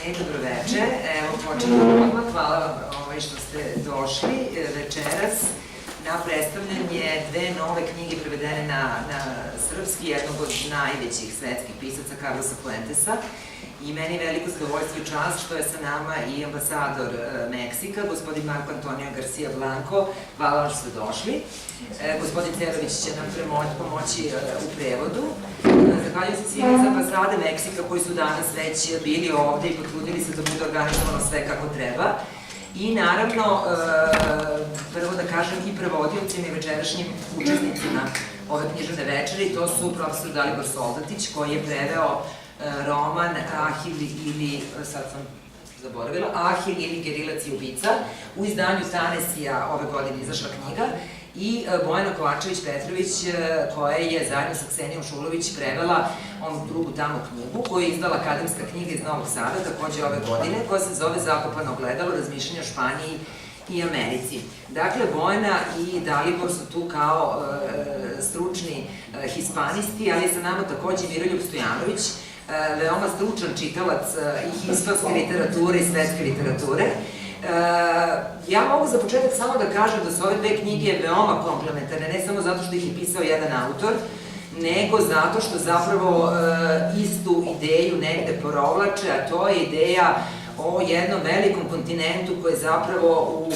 Dobroveče, evo počinjemo odmah, hvala vam što ste došli večeras na predstavljanje dve nove knjige prevedene na srpski, jednog od najvećih svetskih pisaca Carlosa Fuentesa. I meni je veliko zadovoljstvo i čast što je sa nama i ambasador Meksika, gospodin Marko Antonio Garcia Blanco. Hvala vam što ste došli. Gospodin Cerović će nam pomoći u prevodu. Zahvaljujem se svima iz ambasade Meksika koji su danas već bili ovde i potrudili se da bude organizovano sve kako treba. I naravno, prvo da kažem i prevodiocima i večerašnjim učesnicima ove književne večeri, to su profesor Dalibor Soldatić koji je preveo roman Ahil ili, sad sam zaboravila, Ahil ili Gerilac i ubica. U izdanju Tanesija ove godine izašla knjiga i Bojana Kovačević-Petrović koja je zajedno sa Ksenijom Šulović prevela onu drugu tamo knjigu koju je izdala Akademska knjiga iz Novog Sada takođe ove godine, koja se zove Zakopano ogledalo, razmišljanja o Španiji i Americi. Dakle, Bojana i Dalibor su tu kao stručni hispanisti, ali je sa nama takođe Miroljub Stojanović, veoma stručan čitalac i hispanske literature i svetske literature. Ja mogu za početak samo da kažem da su ove dve knjige veoma komplementarne, ne samo zato što ih je pisao jedan autor, nego zato što zapravo istu ideju negde provlače, a to je ideja o jednom velikom kontinentu koji je zapravo u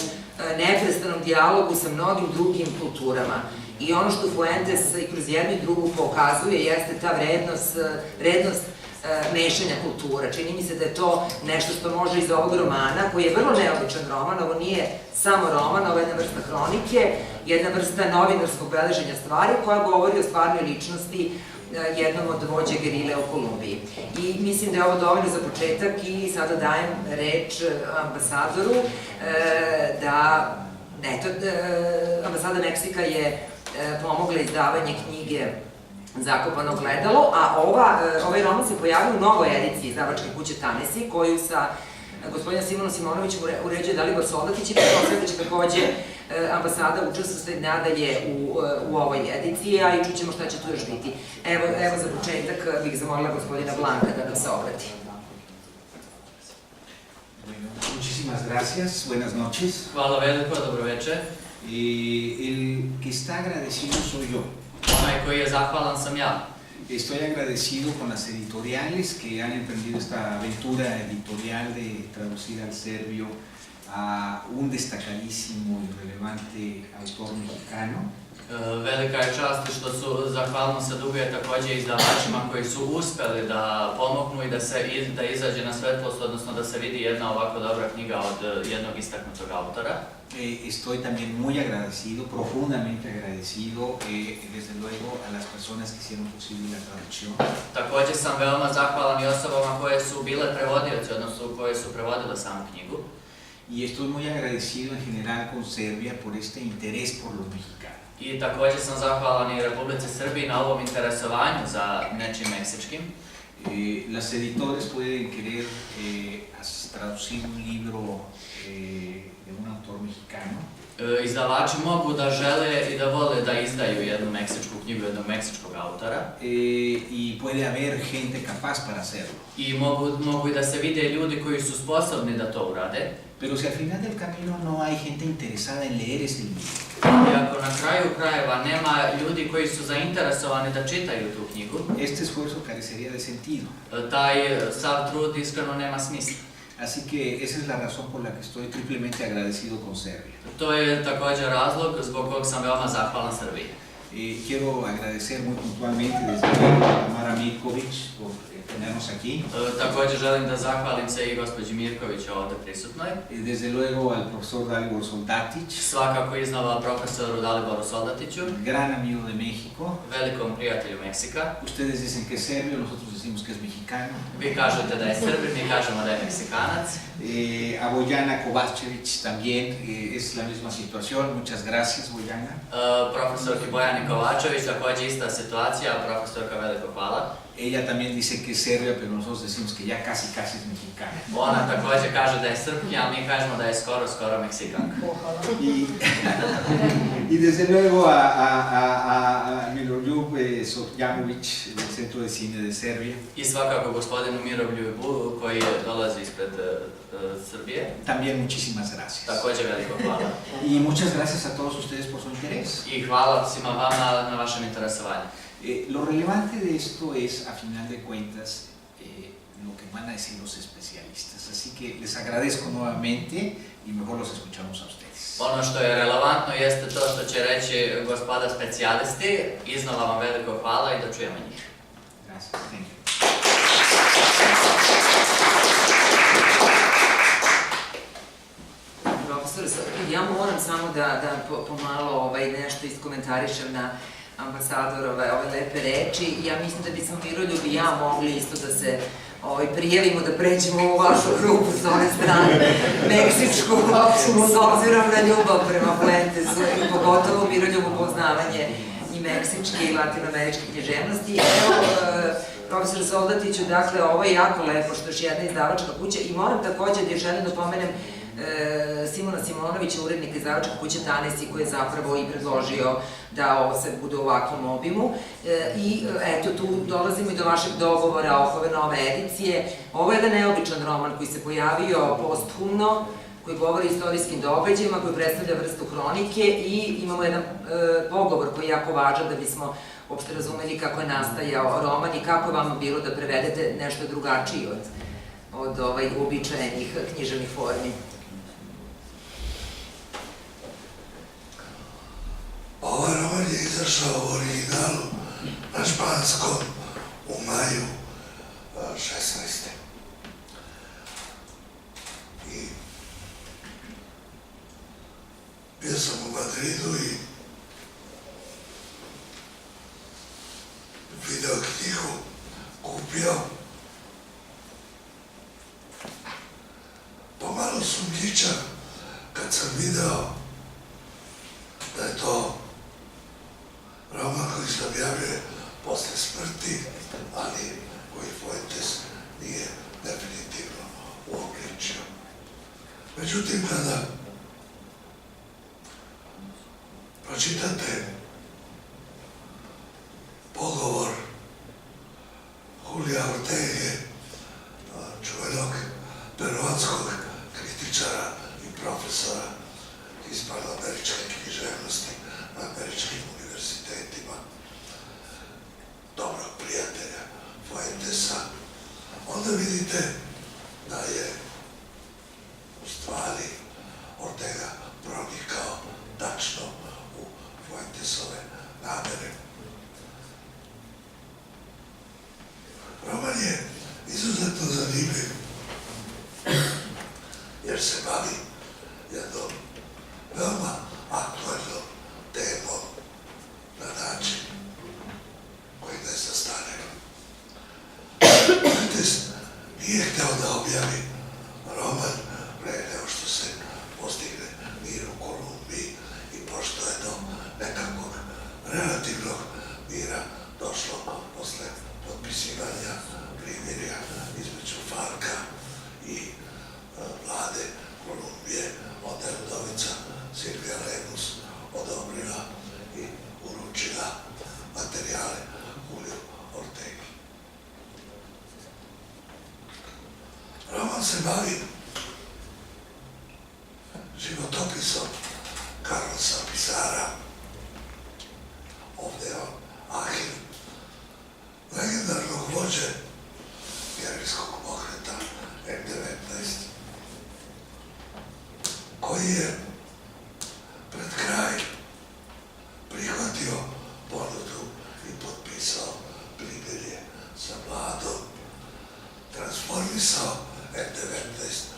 neprestanom dijalogu sa mnogim drugim kulturama. I ono što Fuentes i kroz jednu i drugu pokazuje jeste ta vrednost mešanja kultura. Čini mi se da je to nešto što može iz ovog romana, koji je vrlo neobičan roman, ovo nije samo roman, ovo je jedna vrsta hronike, jedna vrsta novinarskog beleženja stvari koja govori o stvarnoj ličnosti jednom od vođe gerile u Kolumbiji. I mislim da je ovo dovoljno za početak i sada dajem reč ambasadoru da, eto, ambasada Meksika je pomogla izdavanje knjige Zakopano ogledalo, a ovaj roman se pojavio u novoj ediciji izdavačke kuće Tanesi, koju sa gospodinom Simonom Simonovićem uređuje Dalibor Soldatić i pretpostavljam da će takođe ambasada učestvovati nadalje u ovoj ediciji, a i čućemo šta će tu još biti. Evo za početak bih zamolila gospodina Blanka da nam se obrati. Muchísimas gracias, buenas noches. Hvala veliko, dobroveče. El que está agradecido soy yo. Onaj koji je zahvalan sam ja. Estoy agradecido con las editoriales que han emprendido esta aventura editorial de traducir al serbio a un destacadísimo y relevante autor mexicano. Velika je čast što su zahvalno se duguje takođe izdavačima koji su uspeli da pomognu i da izađe na svetlost, odnosno da se vidi jedna ovako dobra knjiga od jednog istaknutog autora. Estoy también muy agradecido, profundamente agradecido, desde luego a las personas que hicieron posible la traducción. Takođe sam veoma zahvalan i osobama koje su bile prevodioci, odnosno koje su prevodile samu knjigu. Y estoy muy agradecido en general con Serbia por este interés por los mexicanos. I takođe sam zahvalan i Republici Srbiji na ovom interesovanju za nečim meksičkim. Las editores pueden querer traducir un libro de un autor mexicano. Izdavači mogu da žele i da vole da izdaju jednu meksičku knjigu jednog meksičkog autora. Y puede haber gente capaz para hacerlo. I mogu i da se vide ljudi koji su sposobni da to urade. Pero si al final del camino no hay gente interesada en leer ese libro. I ako na kraju krajeva nema ljudi koji su zainteresovani da čitaju tu knjigu, este esfuerzo carecería de sentido. Taj sav trud iskreno nema smisla. Así que esa es la razón por la que estoy triplemente agradecido con Serbia. To je takođe razlog zbog kog sam veoma zahvalan Srbiji. Quiero agradecer muy puntualmente desde a Tamara Mirković por tenernos aquí. Takođe želim da zahvalim se i gospođi Mirković ovde prisutnoj. Desde luego al profesor Dalibor Soldatić. Svakako iznova profesoru Daliboru Soldatiću. Gran amigo de México. Velikom prijatelju Meksika. Ustedes dicen que es serbio, nosotros decimos que es mexicano. Vi kažete da je Srbin, mi kažemo da je Meksikanac. A Bojana Kovačević también es la misma situación. Muchas gracias, Bojana. Profesorki Bojani Kovačević, takođe ista situacija, profesorka veliko hvala. Ella también dice que es serbia, pero nosotros decimos que ya casi es mexicana. Ona takođe kaže da je Srpkinja, ali mi kažemo da je skoro Meksikanka. Y desde luego a Miroljub Janković del Centro de Cine de Serbia. I svakako gospodinu Mirovlju koji dolazi ispred Srbije. También muchísimas gracias. Također veliko hvala. Y muchas gracias a todos ustedes por su interés. I hvala svima vama na vašem interesovanju. Lo relevante de esto es, a final de cuentas, lo que van a decir los especialistas. Así que les agradezco nuevamente y mejor los escuchamos a ustedes. Ono što je relevantno jeste to što će reći gospoda specijalisti. Iznova vam veliko hvala i da čujemo njih. Gracias. Thank you. Profesor, ja moram samo da pomalo nešto iskomentarišem na ambasadorove ove lepe reči. Ja mislim da bismo Miroljub i ja mogli isto da se prijavimo, da pređemo u vašu grupu s ove strane, meksičku, s obzirom na ljubav prema Fuentesu i pogotovo Miroljubu poznavanje i meksičke i latinoameričke književnosti. Evo, profesor Soldatiću, dakle, ovo je jako lepo što još jedna izdavačka kuća i moram takođe da još jednom da pomenem Simona Simonovića, urednika izdavačke kuće Tanesi, koji je zapravo i predložio da ovo se bude u ovakvom obimu. I eto, tu dolazimo i do vašeg dogovora oko ove nove edicije. Ovo je jedan neobičan roman koji se pojavio posthumno, koji govori o istorijskim događajima, koji predstavlja vrstu hronike i imamo jedan pogovor koji je jako važan da bismo uopšte razumeli kako je nastajao roman i kako je vama bilo da prevedete nešto drugačije od uobičajenih književnih formi. Ovaj roman je izašao u originalu na španskom u maju 16. I bio sam u Madridu i video knjigu kupio. Pomalo sumnjičan kad sam video da je to roman koji se objavljuje posle smrti, ali koji Fuentes nije definitivno uobličio. Međutim, kada pročitate pogovor Julija Ortege, čuvenog peruanskog kritičara i profesora hispanoameričke književnosti na američkim univerzitetima, dobrog prijatelja Fuentesa, onda vidite da je u stvari Ortega pronikao tačno u Fuentesove namere. Roman je izuzetno zanimljiv, jer se bavi jednom veoma aktualnom temom na način koji ne zastane. Fuentes nije hteo da objavi roman pre nego što se postigne mir u Kolumbiji i pošto je do nekakvog relativnog mira došlo posle potpisivanja primirja između Farka i vlade Kolumbije, onda je udovica Silvija Lemus odobrila i uručila materijale Juliju Ortegi. Roman se bavi životopisom Carlosa Pizarra. Ovde je on Ahil, legendarnog vođe gerilskog pokreta M19, koji je pred kraj prihvatio ponudu i potpisao primirje sa vladom, transformisao M19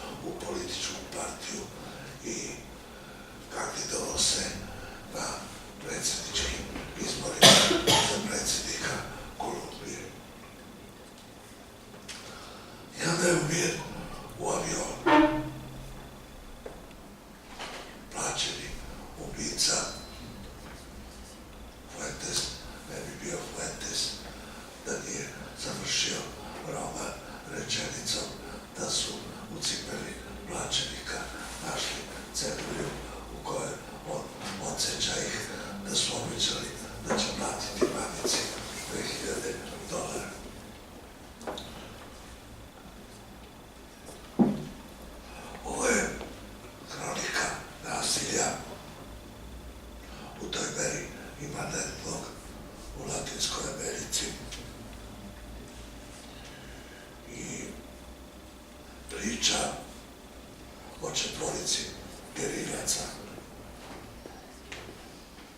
imanentnog u Latinskoj Americi i priča o četvorici gerilaca,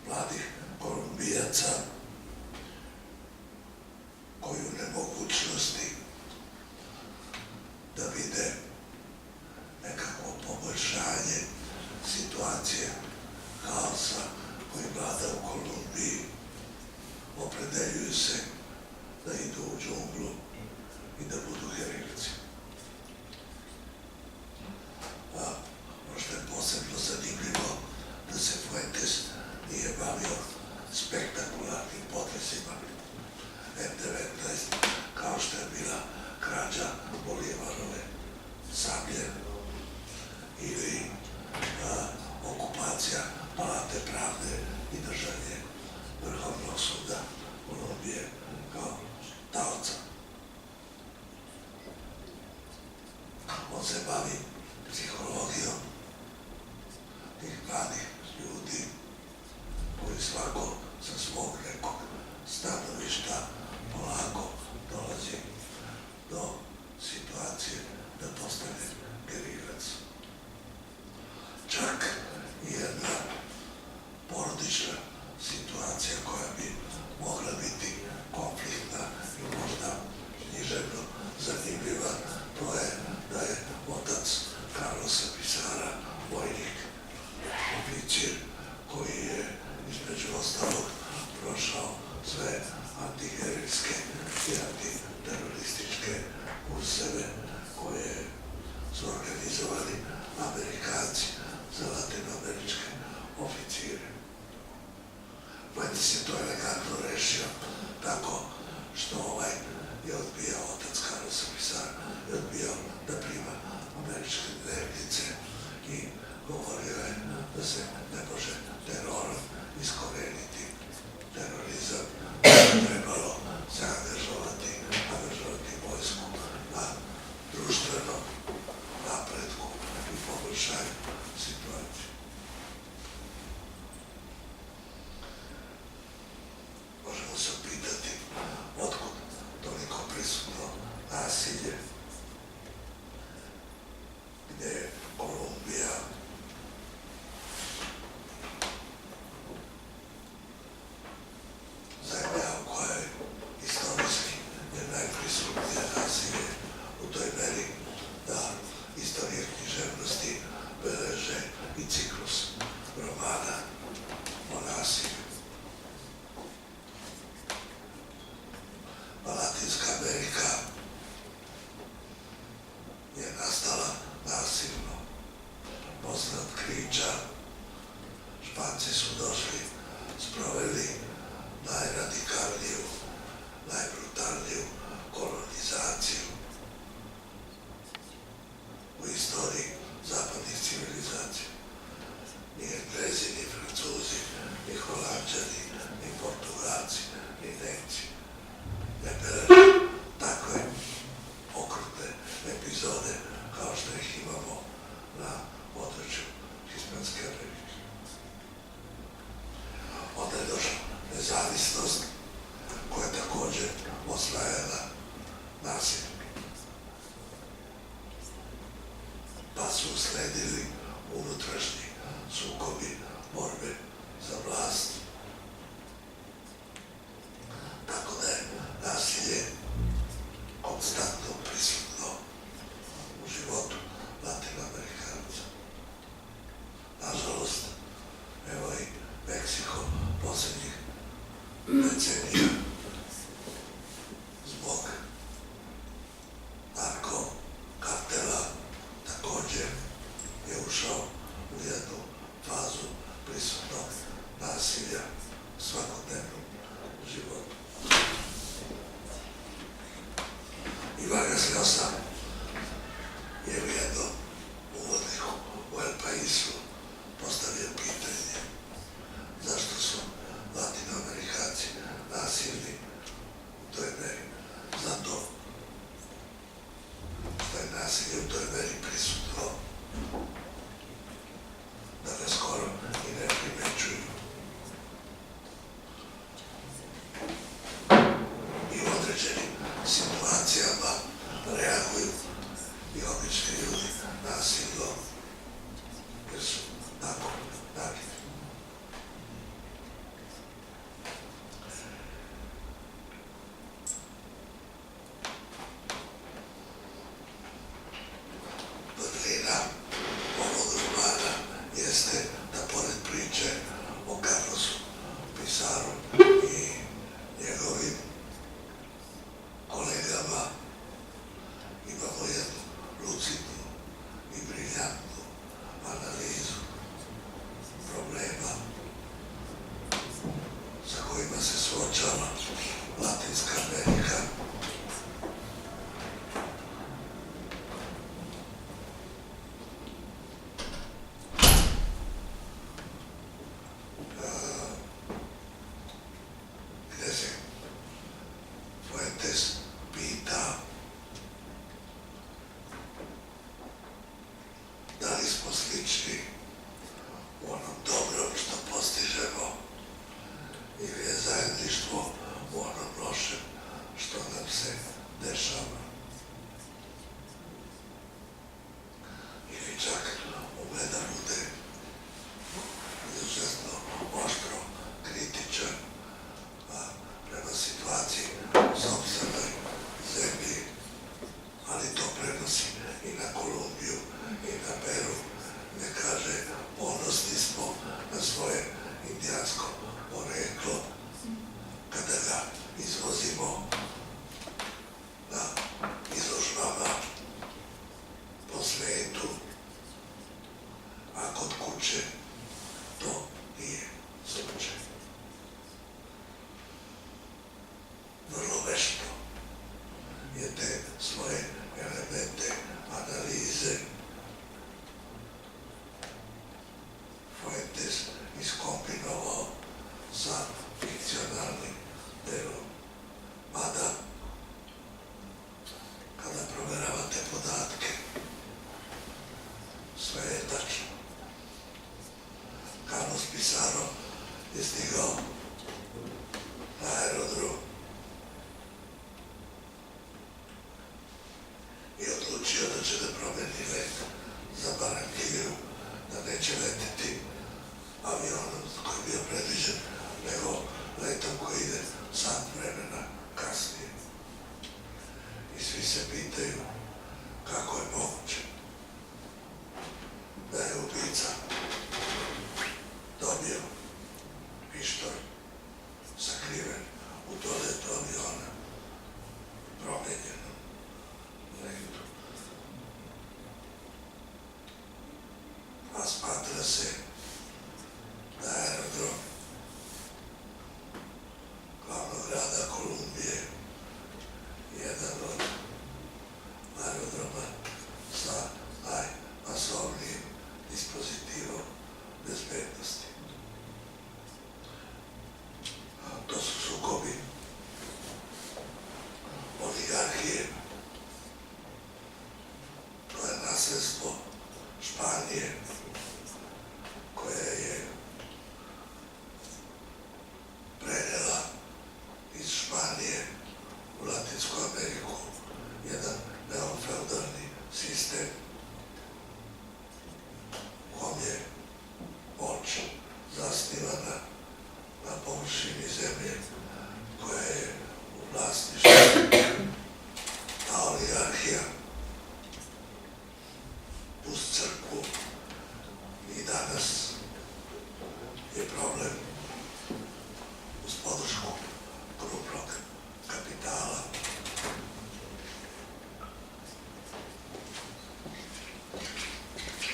mladih Kolumbijaca koji u nemogućnosti da vide nekakvo poboljšanje situacije haosa koji vlada u Kolumbiji, opredeljuju se da idu u džunglu i da budu gerilci. A ono što je posebno zanimljivo, da se Fuentes nije bavio spektakularnim potezima M19, kao što je bila krađa Bolivarove sablje ili okupacija Palate pravde i držanje Vrhovnog suda Kolumbije kao taoca. On se bavi psihologijom tih mladih ljudi koji svako sa svog nekog stanovišta polako dolazi do situacije da postane gerilac. Čak i jedna porodična situacija koja bi mogla biti konfliktna i možda književno zanimljiva, to je da je otac Carlosa Pizarra vojnik, oficir koji je između ostalog prošao sve antigerilske i antiterorističke kurseve koje su organizovali Amerikanci za latinoameričke oficire. Fuentes je to elegantno rešio tako što je odbijao otac Carlosa Pizarra, je odbijao da prima američke dnevnice i govorio je da se ne može terorom iskoreniti terorizam, da je trebalo se angažovati vojsku na društvenom napretku i poboljšanju situacije. Možemo se pitati otkud toliko prisutno nasilje, gdje je Kolumbija zemlja u kojoj istorijski je najprisutnije nasilje u toj meri da istorije književnosti beleže i ciklus romana o nasilju. Latinska Amerika je nastala nasilno. Posle otkrića Španci su došli, sproveli najradikalniju, najbrutalniju kolonizaciju u istoriji zapadnih civilizacija. Ni Englezi, ni Francuzi, ni Holanđani, ni Portugalci, ni Nemci ne beleže takve okrutne epizode kao što ih imamo na području Hispanske Amerike. Onda je došla nezavisnost koja je također osvajala nasilje. Pa su usledili unutrašnji sukobi borbe za vlast. Tako da je nasilje konstantno prisutno u životu Latinoamerikanaca. Nažalost, evo i Meksiko posljednjih decenija zbog narko-kartela također je ušao u jednu fazu prisutnog nasilja u svakodnevnom životu. I Vargas Llosa je u jednom uvodniku u El Paisu postavio pitanje zašto su Latinoamerikanci nasilni vlasništvo u onom lošem što nam se dešava. Ili čak ume da bude izuzetno oštro kritičan prema situaciji u sopstvenoj zemlji, ali to prenosi i na Kolumbiju i na Peru, gde kaže ponosni smo na svoje indijansko poreklo kada ga izvozimo na izložbama po svetu, a kod kuće to nije slučaj. Vrlo vešto je te svoje elemente analize Fuentes iskombinovao sa fikcionalnim delom. Mada, kada proveravate podatke, sve je tačno. Carlos Pizarro je stigao na aerodrom i odlučio da će da promeni let za Barranquillu, da neće leteti avionom koji je bio predviđen, nego letom koji ide sat vremena kasnije. I svi se pitaju kako je moguće da je ubica dobio pištolj sakriven u toaletu aviona promenjenom letu. A smatra se da aerodrom glavnog grada Kolumbije jedan od aerodroma sa najmasovnijim dispozitivom bezbednosti. To su sukobi oligarhije, to je nasledstvo Španije, koja je prenela iz Španije u Latinsku Ameriku jedan neofeudalni sistem u kom je moć zasnivana na površini zemlje koja je u vlasništvu, a oligarhija uz crkvu i danas je problem uz podršku krupnog kapitala.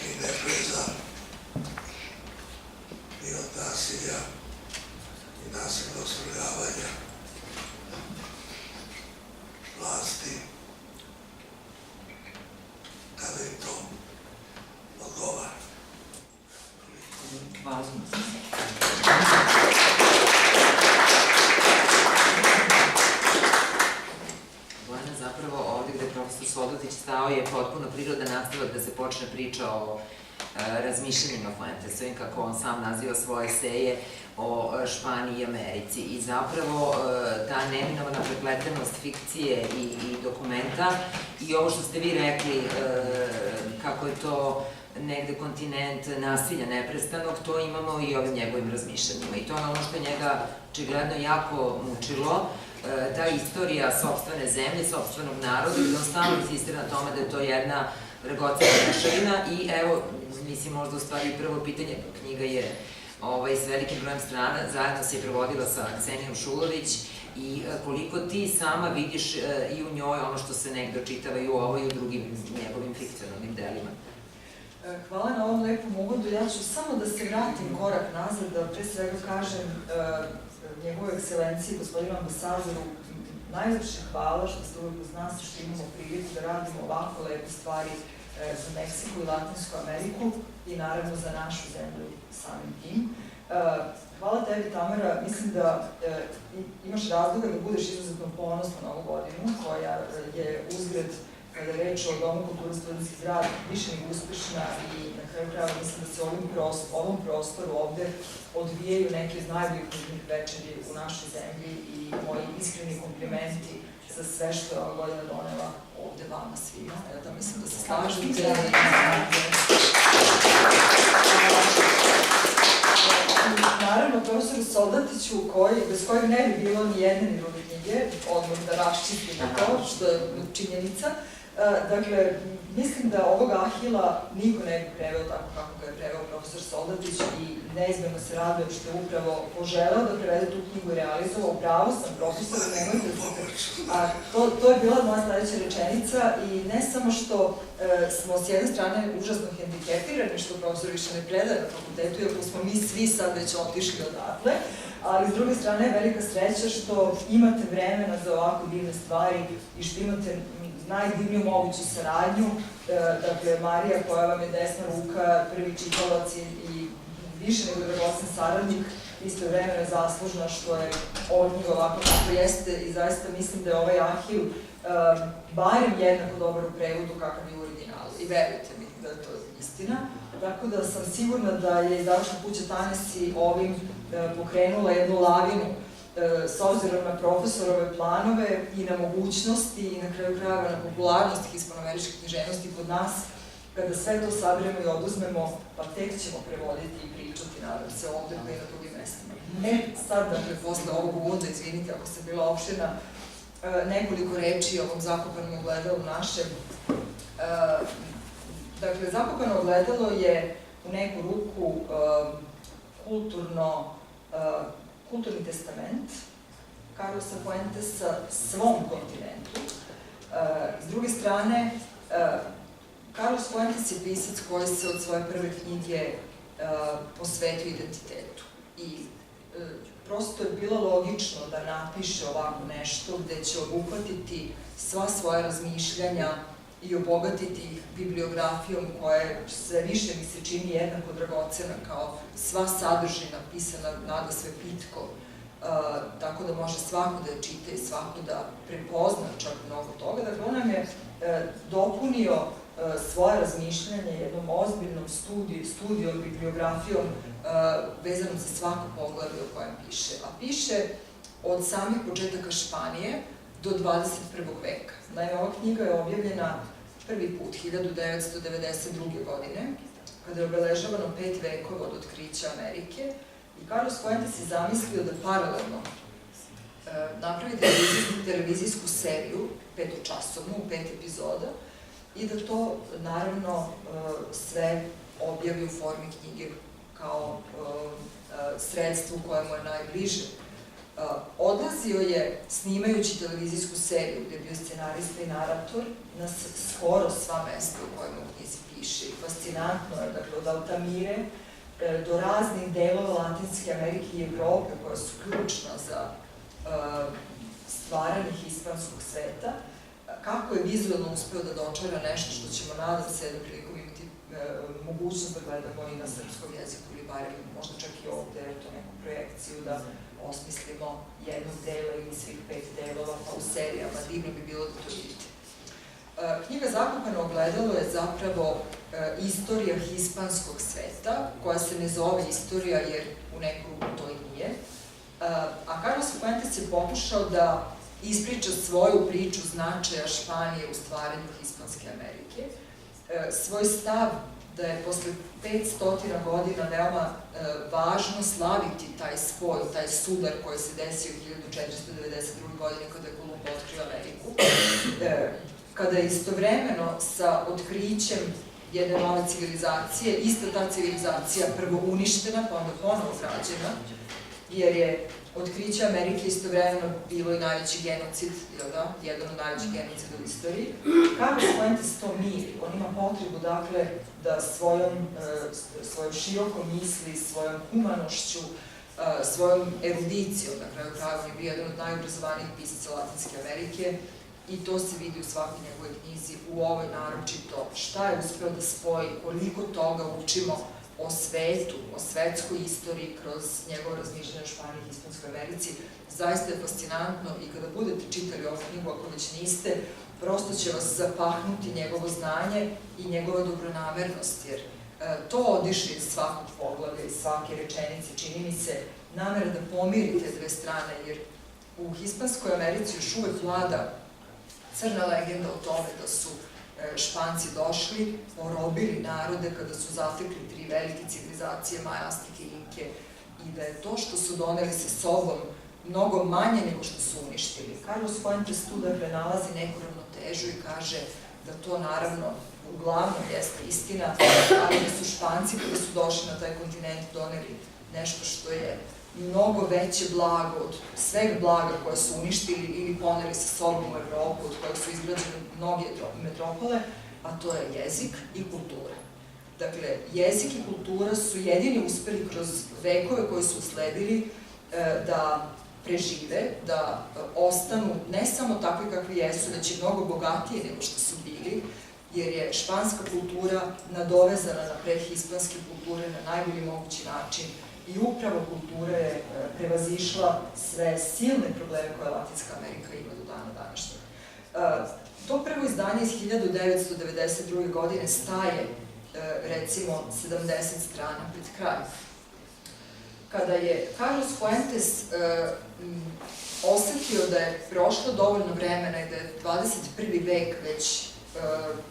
I ne preza ni od nasilja i nasilnog svrgavanja vlasti kada im to odgovara. Važno. Bojana, zapravo ovdje gde je profesor Soldotić stao je potpuno prirodan nastavak da se počne priča o razmišljanjima Fuentesovim, kako on sam naziva svoje eseje o Španiji i Americi. I zapravo ta neminovna prepletenost fikcije i dokumenta i ovo što ste vi rekli, kako je to negde kontinent nasilja neprestanog, to imamo i ovim njegovim razmišljanjima. I to je ono što je njega očigledno jako mučilo, ta istorija sopstvene zemlje, sopstvenog naroda, gde on stalno insistira na tome da je to jedna dragocena mešavina i evo, mislim možda u stvari prvo pitanje, knjiga je s velikim brojem strana, zajedno se je prevodila sa Ksenijom Šulović i koliko ti sama vidiš i u njoj ono što se negde očitava i u ovoj i u drugim njegovim fikcionalnim delima. Hvala na ovom lepom uvodu. Ja ću samo da se vratim korak nazad, da pre svega kažem njegovoj ekscelenciji, gospodinu ambasadoru, najlepše hvala što ste uvijek uz nas, što imamo priliku da radimo ovako lepe stvari za Meksiku i Latinsku Ameriku i naravno za našu zemlju samim tim. Hvala tebi, Tamara. Mislim da imaš razloga da budeš izuzetno ponosna na ovu godinu, koja je uzgred kada je reč o Domu kulture Studentski grad, više nego uspešna i na kraju krajeva mislim da se ovom prostoru ovde odvijaju neke iz najboljih knjižnih večeri u našoj zemlji i moji iskreni komplimenti za sve što je ova godina donela ovde vama svima. Evo da mislim da se slažete. Naravno, profesoru Soldatiću, bez kojeg ne bi bilo ni jedne ni druge knjige, odmah da raščistimo to, što je činjenica. Dakle, mislim da ovog Ahila niko ne bi preveo tako kako ga je preveo profesor Soldatić i neizmjerno se radujem što je upravo poželeo da prevede tu knjigu i realizovao. Pravo sam profesor, nemojte se... To je bila moja sledeća rečenica i ne samo što smo s jedne strane užasno hendikepirani, što profesor više ne predaje na fakultetu, iako smo mi svi sad već otišli odatle, ali s druge strane je velika sreća što imate vremena za ovako divne stvari i što imate najdivniju moguću saradnju. Dakle, Marija koja vam je desna ruka, prvi čitalac i više nego dragocen saradnik, isto vremena zaslužna što je ova knjiga ovako kako jeste i zaista mislim da je ovaj Ahil barem jednako dobar u prevodu kakav je u originalu. I verujte mi da je to istina. Tako da sam sigurna da je izdavačka kuća Tanesi ovim pokrenula jednu lavinu s obzirom na profesorove planove i na mogućnosti i na kraju krajeva na popularnost hispanoameričke književnosti kod nas. Kada sve to saberemo i oduzmemo, pa tek ćemo prevoditi i pričati, nadam se, ovde pa i na drugim mestima. Sad, dakle, posle ovog uvoda, izvinite ako sam bila opširna, nekoliko reči o ovom zakopanom ogledalu našem. Dakle, zakopano ogledalo je u neku ruku kulturni testament Carlosa Fuentesa svom kontinentu. S druge strane, Carlos Fuentes je pisac koji se od svoje prve knjige posvetio identitetu. I prosto je bilo logično da napiše ovako nešto gde će obuhvatiti sva svoja razmišljanja i obogatiti ih bibliografijom koja je sve više mi se čini jednako dragocena kao sva sadržina pisana nadasve pitko, tako da može svako da je čita i svako da prepozna čak mnogo toga. Dakle, on nam je dopunio svoje razmišljanje jednom ozbiljnom studijom, bibliografijom vezanom za svako poglavlje o kojem piše. A piše od samih početaka Španije do 21. veka. Naime, ova knjiga je objavljena prvi put 1992. godine, kada je obeležavano 5 vekova od otkrića Amerike i Carlos Fuentes je zamislio da paralelno napravi televizijsku seriju, 5-časovnu, u 5 epizoda, i da to, naravno, sve objavi u formi knjige kao sredstvo koje mu je najbliže. Odlazio je, snimajući televizijsku seriju, gde je bio scenarista i narator, na skoro sva mesta u kojima u knjizi piše. I fascinantno je, dakle, od Altamire do raznih delova Latinske Amerike i Evrope, koja su ključna za stvaranje hispanskog sveta, kako je vizualno uspeo da dočara nešto što ćemo, nadam se, jednom prilikom imati mogućnost da gledamo i na srpskom jeziku ili barem možda čak i ovde, to neku projekciju da osmislimo jednog dela ili svih 5 delova, pa u serijama, divno bi bilo da to vidite. Knjiga Zakopano ogledalo je zapravo istorija hispanskog sveta, koja se ne zove istorija jer u neku ruku to i nije. A Carlos Fuentes je pokušao da ispriča svoju priču značaja Španije u stvaranju Hispanske Amerike. Svoj stav da je posle 500 godina veoma važno slaviti taj spoj, taj sudar koji se desio 1492. godine kada je Kolumb otkrio Ameriku, kada je istovremeno sa otkrićem jedne nove civilizacije, ista ta civilizacija prvo uništena, pa onda ponovo građena, jer je otkriće Amerike istovremeno bilo i najveći genocid, jedan od najvećih genocida u istoriji. Carlos Fuentes to miri, on ima potrebu, dakle, da svojom širokom misli, svojom humanošću, svojom erudicijom, na kraju krajeva, on je bio jedan od najobrazovanijih pisaca Latinske Amerike i to se vidi u svakoj njegovoj knjizi, u ovoj naročito, šta je uspeo da spoji, koliko toga učimo o svetu, o svetskoj istoriji kroz njegovo razmišljanje o Španiji i Hispanskoj Americi. Zaista je fascinantno i kada budete čitali ovu knjigu, ako već niste, prosto će vas zapahnuti njegovo znanje i njegova dobronamernost, jer to odiše iz svakog poglavlja, iz svake rečenice, čini mi se namera da pomiri te dve strane, jer u Hispanskoj Americi još uvek vlada crna legenda o tome da su Španci došli, porobili narode kada su zatekli tri velike civilizacije, Maja, Azteke i Inke, i da je to što su doneli sa sobom mnogo manje nego što su uništili. Carlos Fuentes tu dakle nalazi neku ravnotežu i kaže da to naravno uglavnom jeste istina, ali da su Španci kada su došli na taj kontinent doneli nešto što je mnogo veće blago od sveg blaga koje su uništili ili poneli sa sobom u Evropu, od kojeg su izgrađene mnoge metropole, a to je jezik i kultura. Dakle, jezik i kultura su jedini uspeli kroz vekove koji su usledili da prežive, da ostanu ne samo takvi kakvi jesu, da će mnogo bogatije nego što su bili, jer je španska kultura nadovezana na predhispanske kulture na najbolji mogući način i upravo kultura je prevazišla sve silne probleme koje Latinska Amerika ima do dana današnjeg. To prvo izdanje iz 1992. godine staje, recimo, 70 strana pred kraj. Kada je Carlos Fuentes osetio da je prošlo dovoljno vremena i da je 21. vek već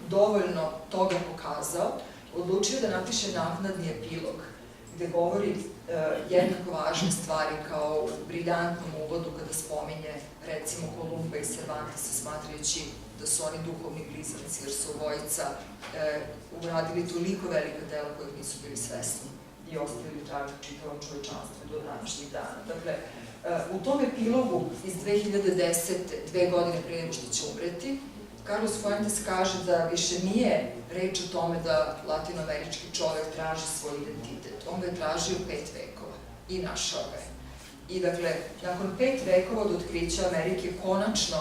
dovoljno toga pokazao, odlučio da napiše naknadni epilog, gde govori jednako važne stvari kao u briljantnom uvodu kada spominje, recimo, Kolumba i Cervantesa, smatrajući da su oni duhovni blizanci, jer su obojica uradili toliko velika dela kojeg nisu bili svesni i ostavili trag čitavom čovečanstvu do današnjih dana. Dakle, u tom epilogu iz 2010. 2 godine prije nego što će umreti, Carlos Fuentes kaže da više nije reč o tome da latinoamerički čovek traži svoj identitet. On ga je tražio 5 vekova i našao ga je. I dakle, nakon 5 vekova od otkrića Amerike, konačno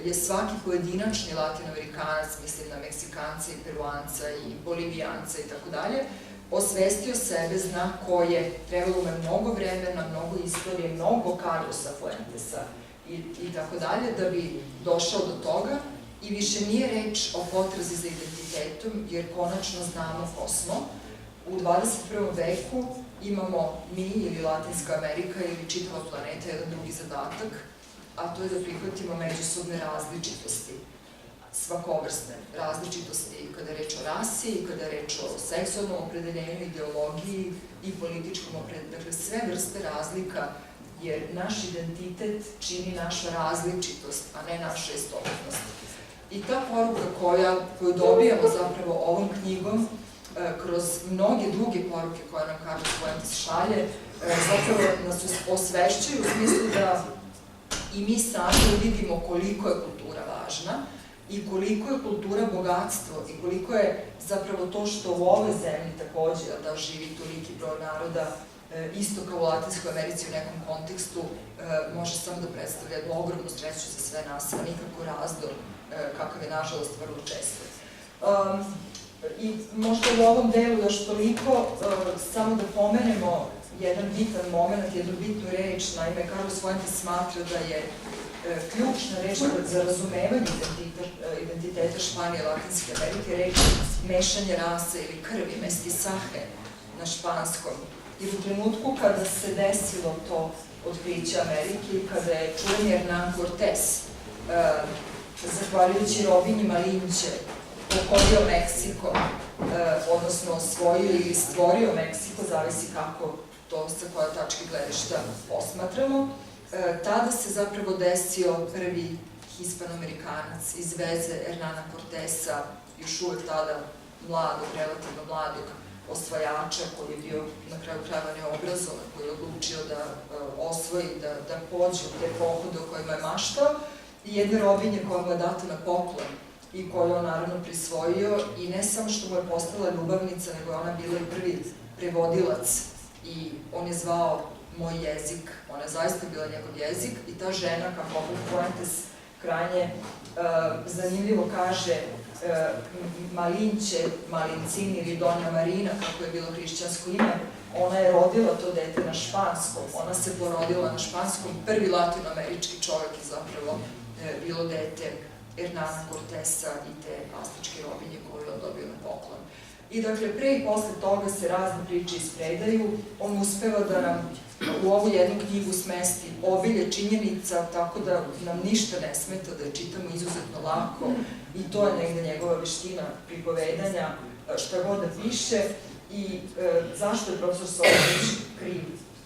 je svaki pojedinačni latinoamerikanac, mislim na Meksikance i Peruanca i Bolivijanca i tako dalje, osvestio sebe, zna ko je, trebalo mu je mnogo vremena, mnogo istorije, mnogo Carlosa Fuentesa i tako dalje, da bi došao do toga. I više nije reč o potrazi za identitetom, jer konačno znamo ko smo. U 21. veku imamo mi ili Latinska Amerika ili čitava planeta jedan drugi zadatak, a to je da prihvatimo međusobne različitosti, svakovrsne različitosti kada je reč o rasi, kada je reč o seksualnom opredeljenju, ideologiji i političkom opredeljenju. Dakle, sve vrste razlika, jer naš identitet čini naša različitost, a ne naša istotnost. I ta poruka koju dobijamo zapravo ovom knjigom, kroz mnoge druge poruke koje nam Carlos Fuentes šalje, zapravo nas osvešćuju u smislu da i mi sami vidimo koliko je kultura važna i koliko je kultura bogatstvo i koliko je zapravo to što u ovoj zemlji takođe da živi toliki broj naroda, isto kao u Latinskoj Americi u nekom kontekstu, može samo da predstavlja jednu ogromnu sreću za sve nas, a nikako razdor kakav je nažalost vrlo često. I možda u ovom delu još toliko, samo da pomenemo jedan bitan moment, jednu bitnu reč. Naime, Carlos Fuentes smatra da je ključna reč za razumevanje identiteta Španije i Latinske Amerike reč mešanje rase ili krvi, mestisaje na španskom. Jer u trenutku kada se desilo to otkriće Amerike, kada je čuveni Hernán Cortés, zahvaljujući robinjima Linče, pokorio Meksiko, odnosno osvojio ili stvorio Meksiko, zavisi kako to sa koja tačke gledišta posmatramo, tada se zapravo desio prvi Hispanoamerikanac iz veze Hernana Cortesa, još uvek tada mladog, relativno mladog osvajača koji je bio na kraju krajeva neobrazovan, koji je odlučio da osvoji, da pođe u te pohode o kojima je maštao, i jedne robinje koja mu je data na poklon i koju je on naravno prisvojio, i ne samo što mu je postala ljubavnica, nego je ona bila i prvi prevodilac i on je zvao moj jezik, ona je zaista bila njegov jezik, i ta žena, kako opet Fuentes krajnje zanimljivo kaže, Malinče, Malincin ili Donja Marina, kako je bilo hrišćansko ime, ona je rodila to dete na španskom, ona se porodila na španskom, prvi latinoamerički čovjek je zapravo bilo dete Hernana Cortesa i te pastičke robinje koju je on dobio na poklon. I dakle, pre i posle toga se razne priče ispredaju, on uspeva da nam u ovu jednu knjigu smesti obilje činjenica, tako da nam ništa ne smeta, da je čitamo izuzetno lako i to je negde njegova veština pripovedanja, šta god da piše. I zašto je profesor Solović kriv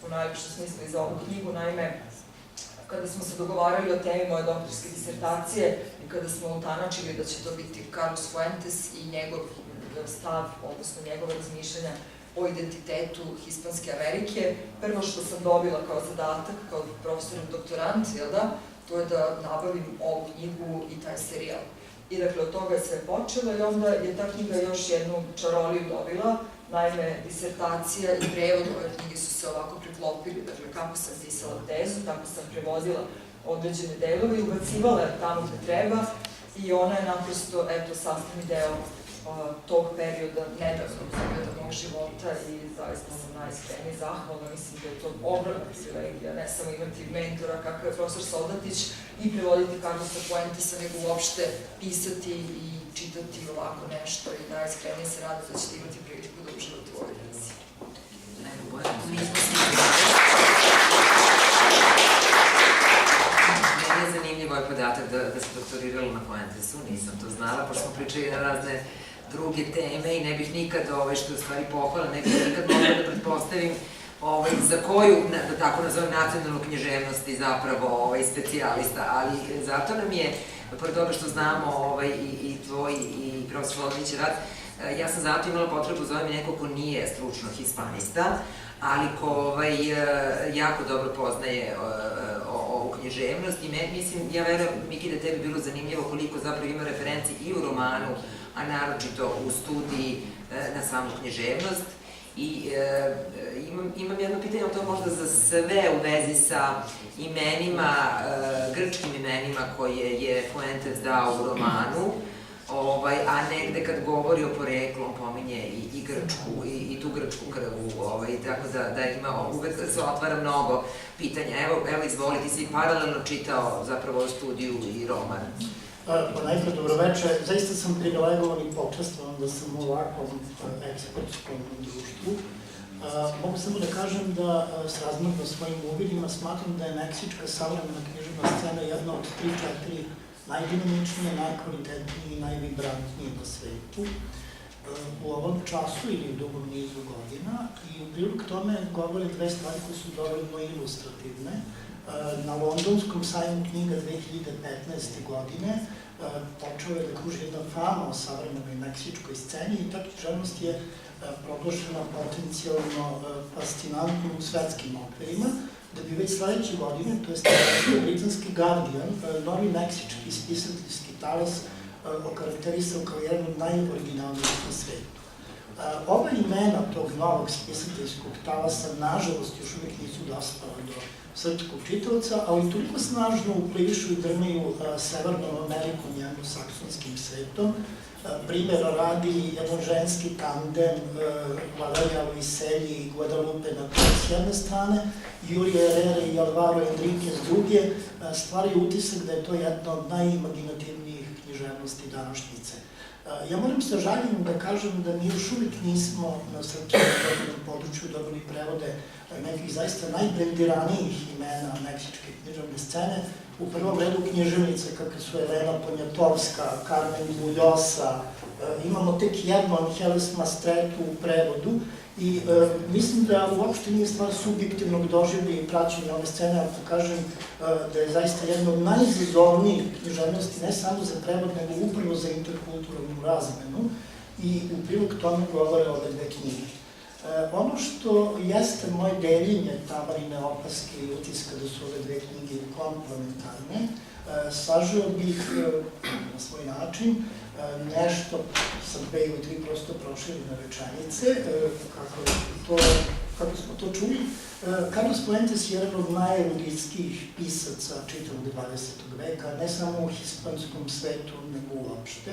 u najvišem smislu i za ovu knjigu? Naime, kada smo se dogovarali o temi moje doktorske disertacije i kada smo utanačili da će to biti Carlos Fuentes i njegov stav, odnosno njegove razmišljanja o identitetu Hispanske Amerike, prvo što sam dobila kao zadatak, kao profesor doktorant, to je da nabavim ovu knjigu i taj serijal. I dakle, od toga je sve počelo i onda je ta knjiga još jednu čaroliju dobila. Naime, disertacija i prevod ove knjige su se ovako preklopili, dakle, kako sam pisala tezu, tako sam prevodila određene delove i ubacivala je tamo gde treba i ona je naprosto, eto, sastavni deo tog perioda, nedavnog perioda mog života i zaista sam najiskrenije zahvalna. Mislim da je to ogromna privilegija, ne samo imati mentora kakav je profesor Soldatić i prevoditi Carlosa Fuentesa, nego uopšte pisati i čitati ovako nešto i najiskrenije se rada da ćete imati priliku da uživate u ovoj knjizi. Meni je zanimljivo ovaj podatak da se doktorirala na Fuentesu, nisam to znala, pošto smo pričali na razne druge teme i ne bih nikad, što je u stvari pohvala, ne bih nikad mogla da pretpostavim za koju, da tako nazovem, nacionalnu književnost i zapravo specijalista, ali zato nam je, pored toga što znamo i tvoj i profesor Solović rad, ja sam zato imala potrebu zovem neko ko nije stručno hispanista, ali ko jako dobro poznaje ovu književnost i mislim, ja verujem, Miki, da tebi bilo zanimljivo koliko zapravo ima referenci i u romanu, a naročito u studiji na samu književnost. I imam jedno pitanje, ali to možda za sve u vezi sa imenima, grčkim imenima koje je Fuentes dao u romanu, a negde kad govori o poreklu, on pominje i Grčku, i tu grčku krvu, tako da ima, uvek se otvara mnogo pitanja. Evo, izvoli, ti si paralelno čitao zapravo studiju i roman. Ponajpred, dobroveče. Zaista sam privilegovan i počastvovan da sam u ovakvom ekspertskom društvu. Mogu samo da kažem da, srazmerno svojim uvidima, smatram da je meksička savremena književna scena jedna od 3-4 najdinamičnije, najkvalitetnije i najvibrantnije na svetu u ovom času ili u dugom nizu godina. I u prilog tome govore dve stvari koje su dovoljno ilustrativne. Na londonskom sajmu knjiga 2015. godine počeo je da kruži jedna fama o savremenoj meksičkoj sceni i ta književnost je proglašena potencijalno fascinantnom u svetskim okvirima, da bi već sledeće godine, to je britanski Guardian, novi meksički spisateljski talas okarakterisao kao jedan od najoriginalnijih na svetu. Ova imena tog novog spisateljskog talasa, nažalost, još uvijek nisu dospala do srpskog čitavca, ali toliko snažno uplivišu i drmeju Severnom Amerikom i anglosaksonskim svetom. Primjera radi jedan ženski tandem Valeria Luiselli i Guadalupe Natal s jedne strane, Julija Herrera i Alvaro Enriquez s druge, stvari utisak da je to jedna od najimaginativnijih književnosti današnjice. Ja moram sa žaljenjem da kažem da mi još uvijek nismo na srpskom području dobili prevode nekih zaista najbrendiranijih imena meksičke književne scene. U prvom redu književnice kakve su Elena Poniatovska, Carmen Bullosa, imamo tek jednu Angeles Mastretu u prevodu i mislim da uopšte nije stvar subjektivnog doživlja i praćenja ove scene, ako kažem da je zaista jedna od najizazovnijih književnosti, ne samo za prevod, nego upravo za interkulturalnu razmenu i u prilog tome govore ove dve knjige. Ono što jeste moje deljenje Tamarine opaske i utiska da su ove dve knjige komplementarne, sažeo bih na svoj način nešto sa 2 ili 3 prosto proširene rečenice, kako smo to čuli. Carlos Fuentes je jedan od najeruditskijih pisaca čitavog 20. veka, ne samo u hispanskom svetu, nego uopšte.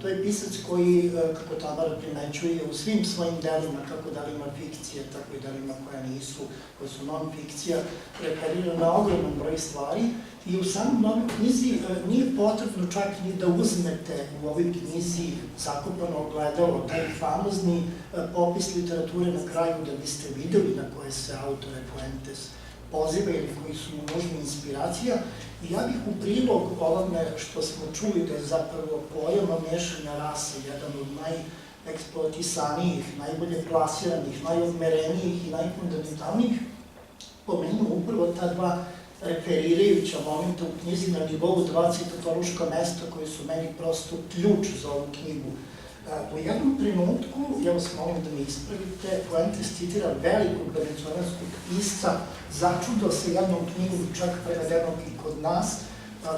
To je pisac koji, kako Tamara primećuje, u svim svojim delima, kako da li ima fikcije, tako i delima koja nisu, koja su non-fikcija, referira na ogroman broj stvari i u samom novoj knjizi nije potrebno čak ni da uzmete u ovoj knjizi Zakopano ogledalo, taj famozni popis literature na kraju da biste videli na koje se autore Fuentes poziva ili koji su mu nužna inspiracija. I ja bih u prilog ovome što smo čuli da je zapravo pojam mešanja rase jedan od najeksploatisanijih, najbolje plasiranih, najodmerenijih i najfundamentalnijih, pomenuo upravo ta dva referirajuća momenta u knjizi na nivou dva citatološka mesta koji su meni prosto ključ za ovu knjigu. U jednom trenutku, ja vas molim da me ispravite, Fuentes citira velikog venecijanskog pisca, začudo se jednom knjigom čak prevedenog i kod nas,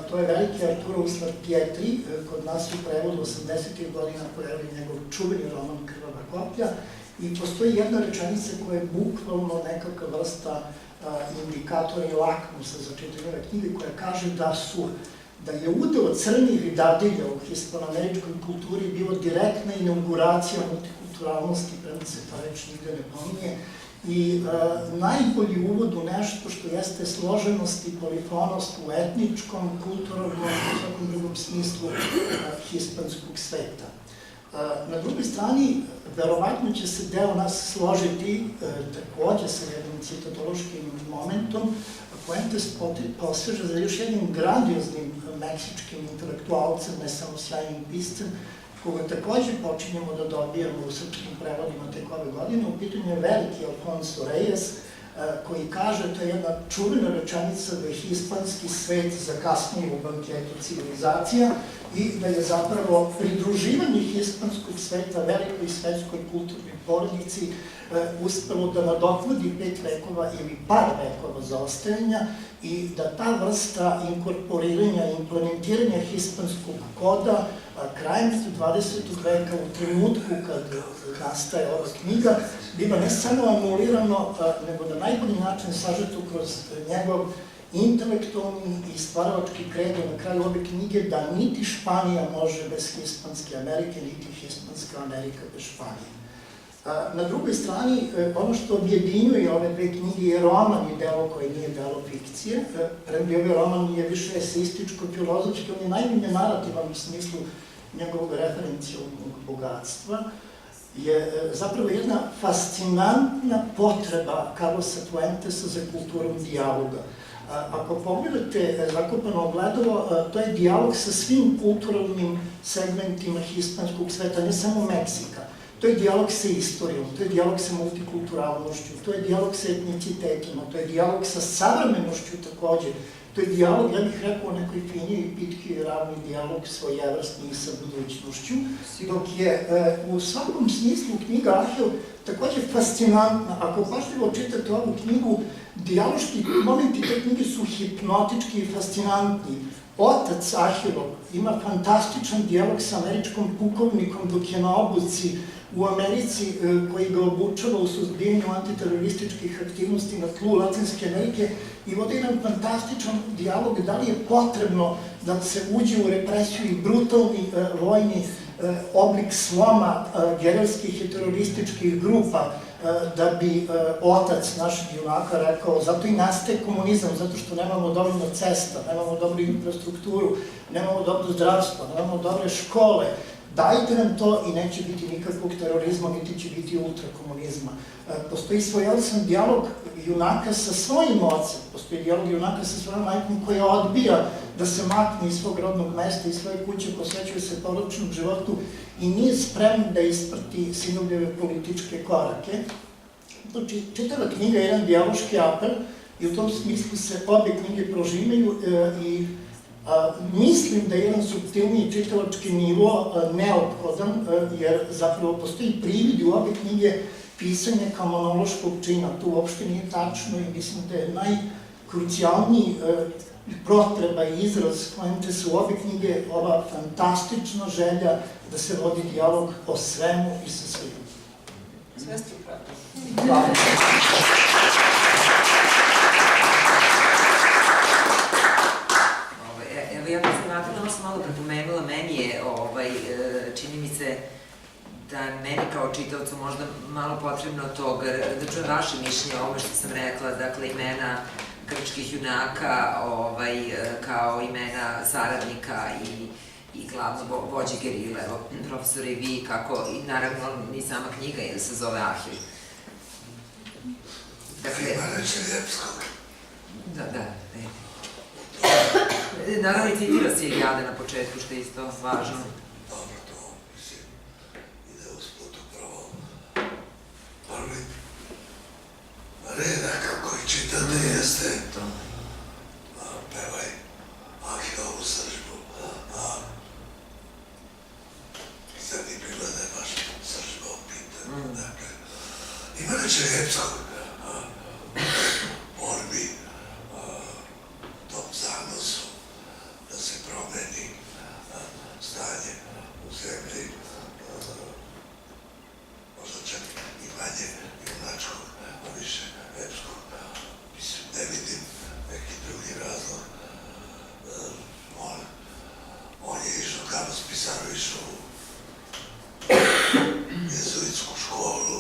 to je veliki Arturo Uslar Pietri, kod nas u prevodu 80. godina pojavio njegov čuveni roman Krvava koplja i postoji jedna rečenica koja je bukvalno nekakva vrsta indikatora i lakmusa za čitanje knjige koja kaže da je udeo crnih dadilja u hispanoameričkoj kulturi bilo direktna inauguracija multikulturalnosti, prema se ta reč nigde ne pominje, i najbolji uvod u nešto što jeste složenost i polifonost u etničkom, kulturalnom i svakom drugom smislu hispanskog sveta. Na drugoj strani, verovatno će se deo nas složiti takođe sa jednim citatološkim momentom. Fuentes poseže za još jednim grandioznim meksičkim intelektualcem, ne samo sjajnim piscem, koga takođe počinjemo da dobijamo u srpskim prevodima tek ove godine. U pitanju je veliki Alfonso Reyes, koji kaže, to je jedna čuvena rečenica da je hispanski svet zakasnije u banketu civilizacija i da je zapravo pridruživanje hispanskog sveta velikoj svetskoj kulturnoj porodici uspelo da nadoknadi 5 vekova ili par vekova zaostajanja i da ta vrsta inkorporiranja i implementiranja hispanskog koda krajem 20. veka u trenutku kad nastaje ova knjiga biva ne samo anulirano, nego na najbolji način sažeto kroz njegov intelektualni i stvaralački kredo na kraju ove knjige da niti Španija može bez Hispanske Amerike, niti Hispanska Amerika bez Španije. Na drugoj strani, ono što objedinjuje ove dve knjige je roman i delo koje nije delo fikcije. Prvi ovaj roman je više eseističko-filozofski, on je najmanje narativan u smislu njegovog referencijalnog bogatstva, je zapravo jedna fascinantna potreba Carlosa Fuentesa za kulturom dijaloga. Ako pogledate Zakopano ogledalo, to je dijalog sa svim kulturalnim segmentima hispanskog sveta, ne samo Meksika. To je dijalog sa istorijom, to je dijalog sa multikulturalnošću, to je dijalog sa etnicitetima, to je dijalog sa savremenošću takođe. To je dijalog, ja bih rekao, nekoj finiji, pitki i ravni dijalog svojevrstni i sa budućnošću, dok je u svakom smislu knjiga Ahil takođe fascinantna. Ako pažljivo čitate ovu knjigu, dijaloški momenti te knjige su hipnotički i fascinantni. Otac Ahilov ima fantastičan dijalog sa američkom pukovnikom dok je na obuci u Americi, koji ga obučava u suzbijanju antiterorističkih aktivnosti na tlu Latinske Amerike i vode jedan fantastičan dijalog da li je potrebno da se uđe u represiju i brutalni vojni oblik sloma gerilskih i terorističkih grupa da bi otac našeg junaka rekao, zato i nastaje komunizam, zato što nemamo dovoljno cesta, nemamo dobru infrastrukturu, nemamo dobro zdravstvo, nemamo dobre škole, dajte nam to i neće biti nikakvog terorizma, niti će biti ultrakomunizma. Postoji svojevrsan dijalog junaka sa svojim ocem, postoji dijalog junaka sa svojom majkom koja odbija da se makne iz svog rodnog mesta, iz svoje kuće, posvećuje se porodičnom životu i nije spreman da isprati sinovljeve političke korake. Znači, čitava knjiga je jedan dijaloški apel i u tom smislu se obe knjige prožimaju i mislim da je jedan suptilniji čitalački nivo neophodan, jer zapravo postoji privid u obe knjige pisanje kao monološkog čina. To uopšte nije tačno i mislim da je najkrucijalniji potreba i izraz Fuentesa u obe knjige ova fantastična želja da se vodi dijalog o svemu i sa svim. Sve ste upravo. Hvala. Evo, ja bih se vratila, ono sam malo prepomenula, meni meni je, čini mi se, da meni kao čitavcu možda malo potrebno toga, da čujem vaše mišljenje o ovome što sam rekla, dakle imena grčkih junaka kao imena saradnika i glavnog vođe gerile, evo profesore i vi, kako, i naravno ni sama knjiga jer se zove Ahil. Ima reče Ljepskog. Da. Naravno i citira se Ilijade na početku, što je isto važno. Dobro, to, mislim, ide usput upravo prvi redak koji čitate jeste pevaj Ahilovu sržbu, sad i bila da je baš sržba u pitanju. Dakle, ima reče Ljepskog borbi tom zanosu da se promeni stanje u zemlji, možda čak i manje junačkog, a više epskog. Mislim, ne vidim neki drugi razlog. On je išao, Carlos Pizarro išao u jezuitsku školu,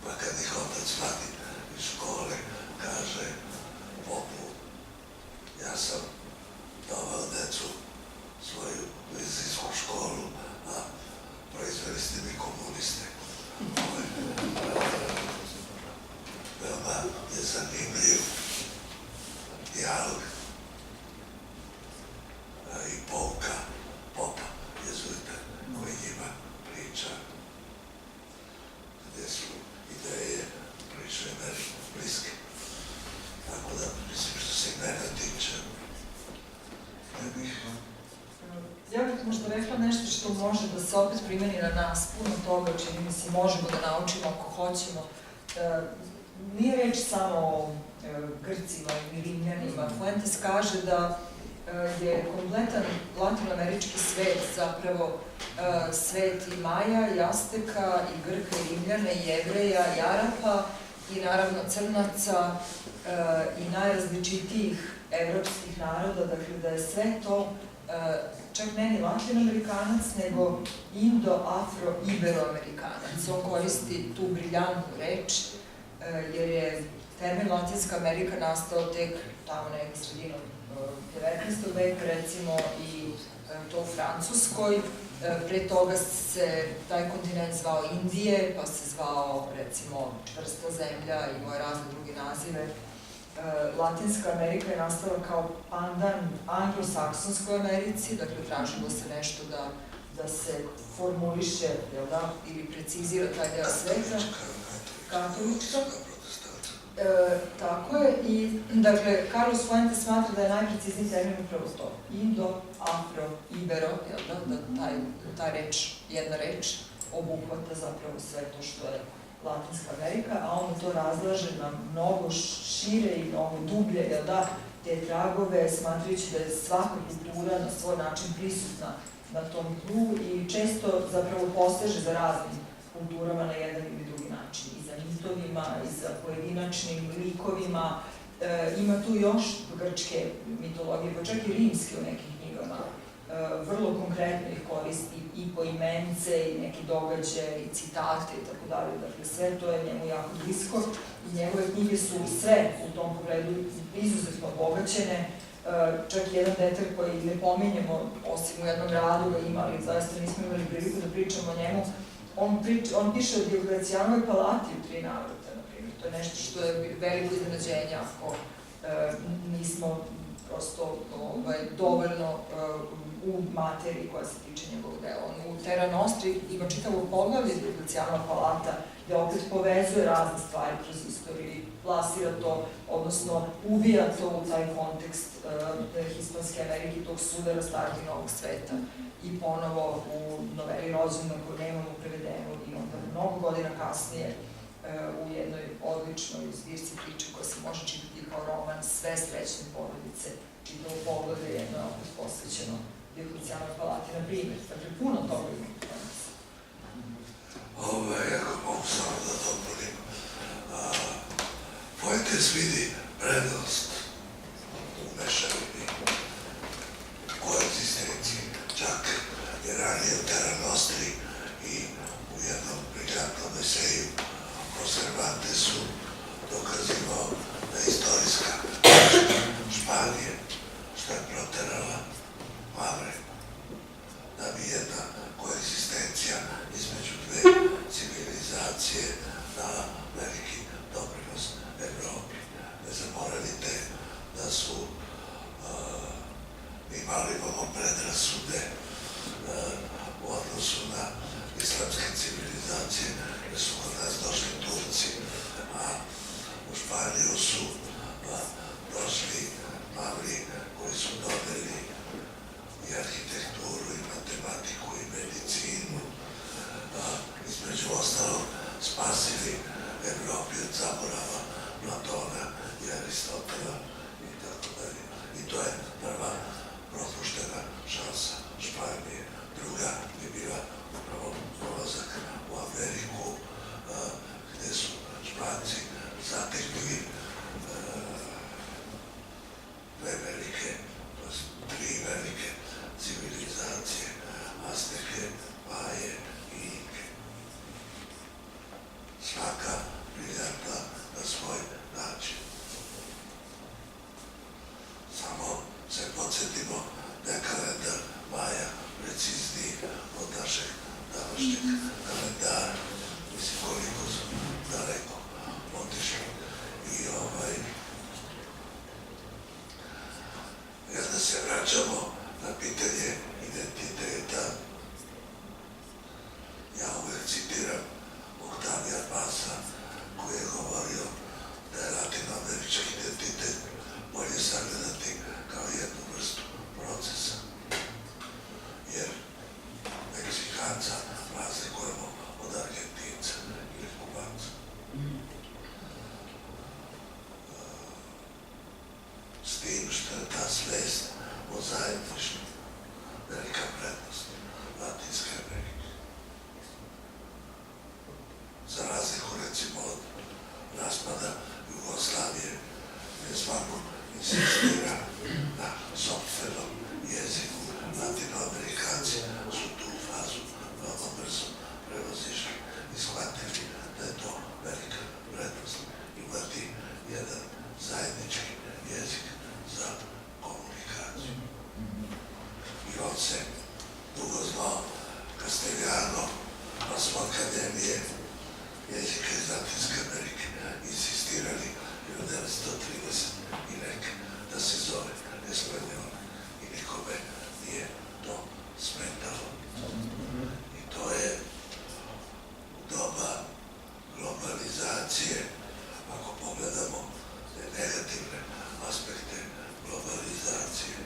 pa kad ih otac vadi iz škole, kaže popu, ja sam doveo decu svoju u jezuitsku školu, a proizveli ste mi komuniste. Veoma je zanimljiv dijalog i pouka popa jezuita koji njima priča, gde su ideje priče meni bliske. Tako da, mislim, što se mene tiče, Ja bih možda rekla nešto što može da se opet primeni na nas, puno toga, čini mi se, možemo da naučimo ako hoćemo. Nije reč samo o Grcima i Rimljanima. Fuentes kaže da je kompletan latinoamerički svet zapravo svet i Maja, i Azteka, i Grka, i Rimljana, i Jevreja, i Arapa, i naravno Crnaca, i najrazličitijih evropskih naroda, dakle da je sve to čak ne ni latinoamerikanac, nego indo-afro-iberoamerikanac. On koristi tu briljantnu reč, jer je termin Latinska Amerika nastao tek tamo nekako sredinom 19. veka, recimo, i to u Francuskoj. Pre toga se taj kontinent zvao Indije, pa se zvao, recimo, Čvrsta zemlja, imao je razne druge nazive. Latinska Amerika je nastala kao pandan anglosaksonskoj Americi, dakle tražilo se nešto da se formuliše, ili precizira taj deo sveta. Katolička. Tako je, i dakle, Carlos Fuentes smatra da je najprecizniji termin upravo to, indo-afro-ibero, da ta reč, jedna reč, obuhvata zapravo sve to što je Latinska Amerika, a on to razlaže na mnogo šire i mnogo dublje, te tragove, smatrajući da je svaka kultura na svoj način prisutna na tom tlu i često zapravo poseže za raznim kulturama na jedan ili drugi način, i za mitovima, i za pojedinačnim likovima. Ima tu još grčke mitologije, pa čak i rimske u nekim knjigama. Vrlo konkretno ih koristi i poimence, i neki događaje, i citate, i tako dalje. Dakle, sve to je njemu jako blisko i njegove knjige su sve u tom pogledu izuzetno obogaćene. Čak jedan detalj koji ne pominjemo, osim u jednom radu ga ima, ali zaista nismo imali priliku da pričamo o njemu. On piše o Dioklecijanovoj palati u 3 navrata, na primjer. To je nešto što je veliko iznenađenje ako nismo prosto dovoljno u materiji koja se tiče njegovog dela. On u Terra Nostri ima čitavo poglavlje Dioklecijanova palata, gde opet povezuje razne stvari kroz istoriju i plasira to, odnosno ubija to u taj kontekst Hispanske Amerike, tog sudara starog i novog sveta. I ponovo u noveli Rođena koju nemamo prevedenu i onda mnogo godina kasnije u jednoj odličnoj zbirci priče koja se može čitati kao roman Sve srećne porodice, i to poglavlje jedno je opet posvećeno Dioklecijanovoj palati, na primjer. Dakle, puno toga ima u danas. Ako mogu samo da dopunim, Fuentes vidi prednost u mešavini, u koegzistenciji, čak malo imamo predrasude u odnosu na islamske civilizacije, jer su kod nas došli Turci, a u Španiju su došli Pavli koji su doneli i arhitekturu, i matematiku, i medicinu, između ostalog spasili Evropi od zaborava Platona i Aristotela i tako dalje. I to je prva propuštena šansa Španije. Druga bi bila upravo dolazak u Ameriku, gde su Španci zatekli tri velike civilizacije, Azteke, Maje i Inke. Svaka briljantna na svoj način. Samo se podsjetimo da je kalendar Maja precizniji od našeg današnjeg kalendara. Mislim koliko su daleko otišli. I da se vraćamo na pitanje identiteta, ja uvek citiram Octavia Pasa, koji je govorio da je latinoamerički identitet bolje sagledati kao jednu vrstu procesa. Jer Meksikanca razlikujemo od Argentinca ili Kubanca. S tim što je ta svest o zajedništvu velika prednost Latinske Amerike. Za razliku recimo od raspada Jugoslavije, gdje svako insistira na sopstvenom jeziku, Latinoamerikanci su tu fazu veoma brzo prevazišli i shvatili da je to velika prednost imati jedan zajednički jezik za komunikaciju. I on se dugo zvao Castellano, pa su akademije jezika iz Latinske Amerike insistirali 1930 i neke da se zove Espanjol i nikome nije to smetalo. I to je doba globalizacije, ako pogledamo negativne aspekte globalizacije,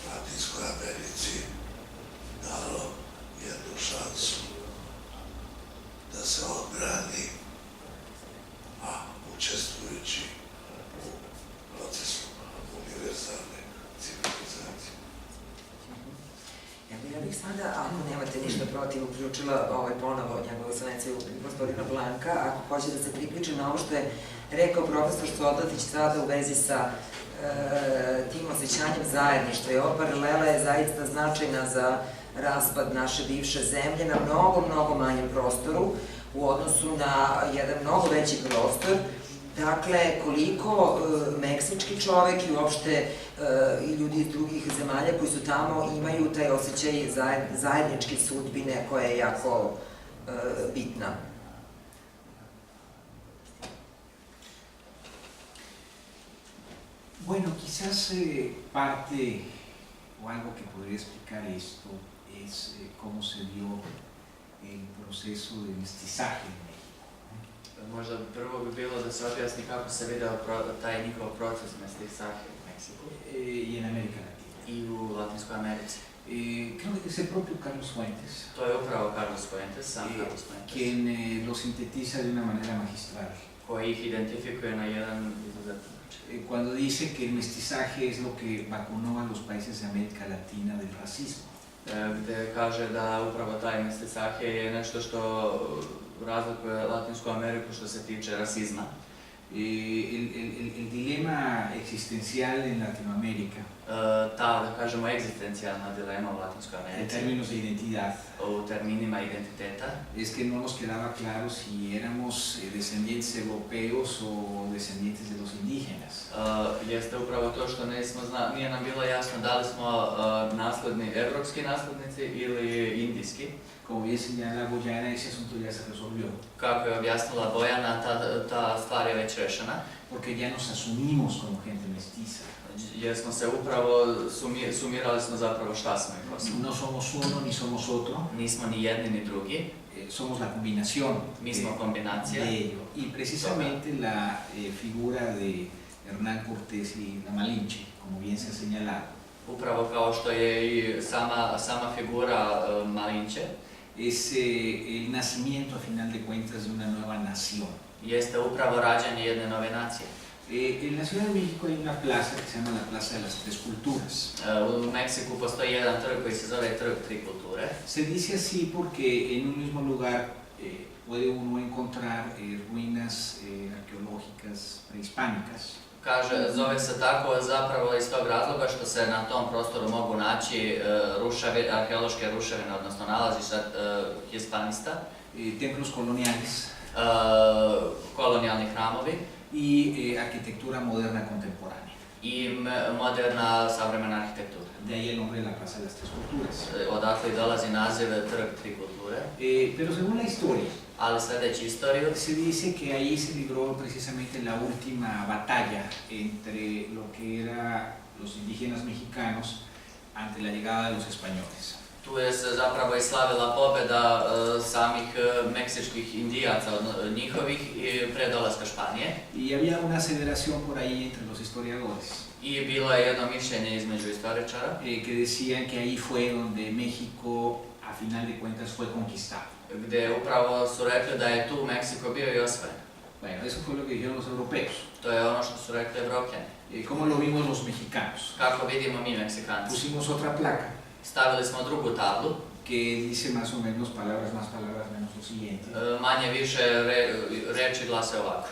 Latinskoj Americi dalo jednu šansu da se odbrani, a učestvujući u procesu univerzalne civilizacije. Ja bih sada, ako nemate ništa protiv, uključila ponovo njegovu ekscelenciju gospodina Blanka, ako hoće da se priključi na ovo što je rekao profesor Sodlatić sada u vezi sa tim osjećanjem zajedništva. I ova paralela je zaista značajna za raspad naše bivše zemlje na mnogo manjem prostoru u odnosu na jedan mnogo veći prostor. Dakle, koliko meksički čovek i uopšte i ljudi iz drugih zemalja koji su tamo imaju taj osjećaj zajedničke sudbine koja je jako bitna. Bueno, quizás parte o algo que podría explicar esto es cómo se dio el proceso de mestizaje en México. Možda prvo bi bilo da se objasni kako se video taj njihov proces mestizaje u Meksiku Y en América Latina. i u Latinskoj Americi. Creo que es el propio Carlos Fuentes, To je upravo Carlos Fuentes, sam Carlos Fuentes, quien lo sintetiza de una manera magistral. koji ih identifikuje na jedan izuzetan način. Cuando dice que el mestizaje es lo que vacunó a los países de América Latina del racismo. Gde kaže da upravo taj mestizaje je nešto što razlikuje Latinsku Ameriku što se tiče rasizma. El dilema existencial en Latinoamérica, Ta, da kažemo, egzistencijalna dilema u Latinskoj en Americi, términos de identidad, u terminima identiteta, es que no nos quedaba claro si éramos descendientes europeos o descendientes de los indígenas. jeste upravo to što nije nam bilo jasno da li smo evropski naslednici ili indijski. Como bien señala Boyana, ese asunto ya se resolvió, Kako je objasnila Bojana, ta stvar je već rešena. porque ya nos asumimos como gente mestiza. jer smo se upravo sumirali smo zapravo šta smo i ko smo. No somos uno ni somos otro, Nismo ni jedni ni drugi, somos la combinación mi smo kombinacija. de ello. Y precisamente la figura de Hernán Cortés y la Malinche, como bien se ha señalado, Upravo kao što je i sama figura Malinče, es el nacimiento a final de cuentas de una nueva nación. jeste upravo rađanje jedne nove nacije. En la Ciudad de México hay una plaza que se llama la Plaza de las Tres Culturas. U Meksiku postoji jedan trg koji se zove Trg Tri kulture. Se dice así porque en un mismo lugar puede uno encontrar ruinas arqueológicas prehispánicas. Kaže, zove se tako zapravo iz tog razloga što se na tom prostoru mogu naći arheološke ruševine, odnosno nalazišta hispanista, Templos coloniales kolonijalni hramovi y arquitectura moderna contemporánea. i moderna savremena arhitektura. De ahí el nombre de la Plaza de las Tres Culturas. Odatle i dolazi naziv Trg Tri kulture, Pero según la historia, ali sledeći istoriju, se dice que ahí se libró precisamente la última batalla entre lo que eran los indígenas mexicanos ante la llegada de los españoles. tu je se zapravo i slavila pobjeda samih meksičkih indijaca, njihovih, pre dolaska Španije. Y había una aseveración por ahí entre los historiadores I bilo je jedno mišljenje između istoričara, que decían que ahí fue donde México a final de cuentas fue conquistado. gde upravo su rekli da je tu Meksiko bio i osvojen. Bueno, eso fue lo que dijeron los europeos. To je ono što su rekli Evropljani. ¿Cómo lo vimos los mexicanos? Kako vidimo mi Meksikanci? Pusimos otra placa Stavili smo drugu tablu, que dice más o menos palabras más, palabras menos lo siguiente. manje više reči glase ovako.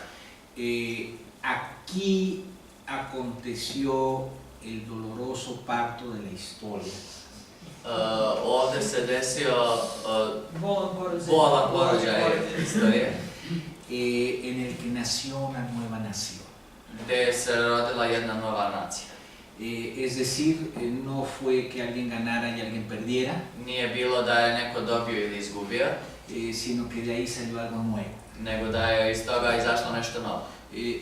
Aquí aconteció el doloroso parto de la historia. Ovde se desio Bolan porođaj. bolan porođaj istorije, En el que nació una nueva nación. gde se rodila jedna nova nacija. Es decir, no fue que alguien ganara y alguien perdiera, Nije bilo da je neko dobio ili izgubio, sino que de ahí salió algo nuevo. nego da je iz toga izašlo nešto novo.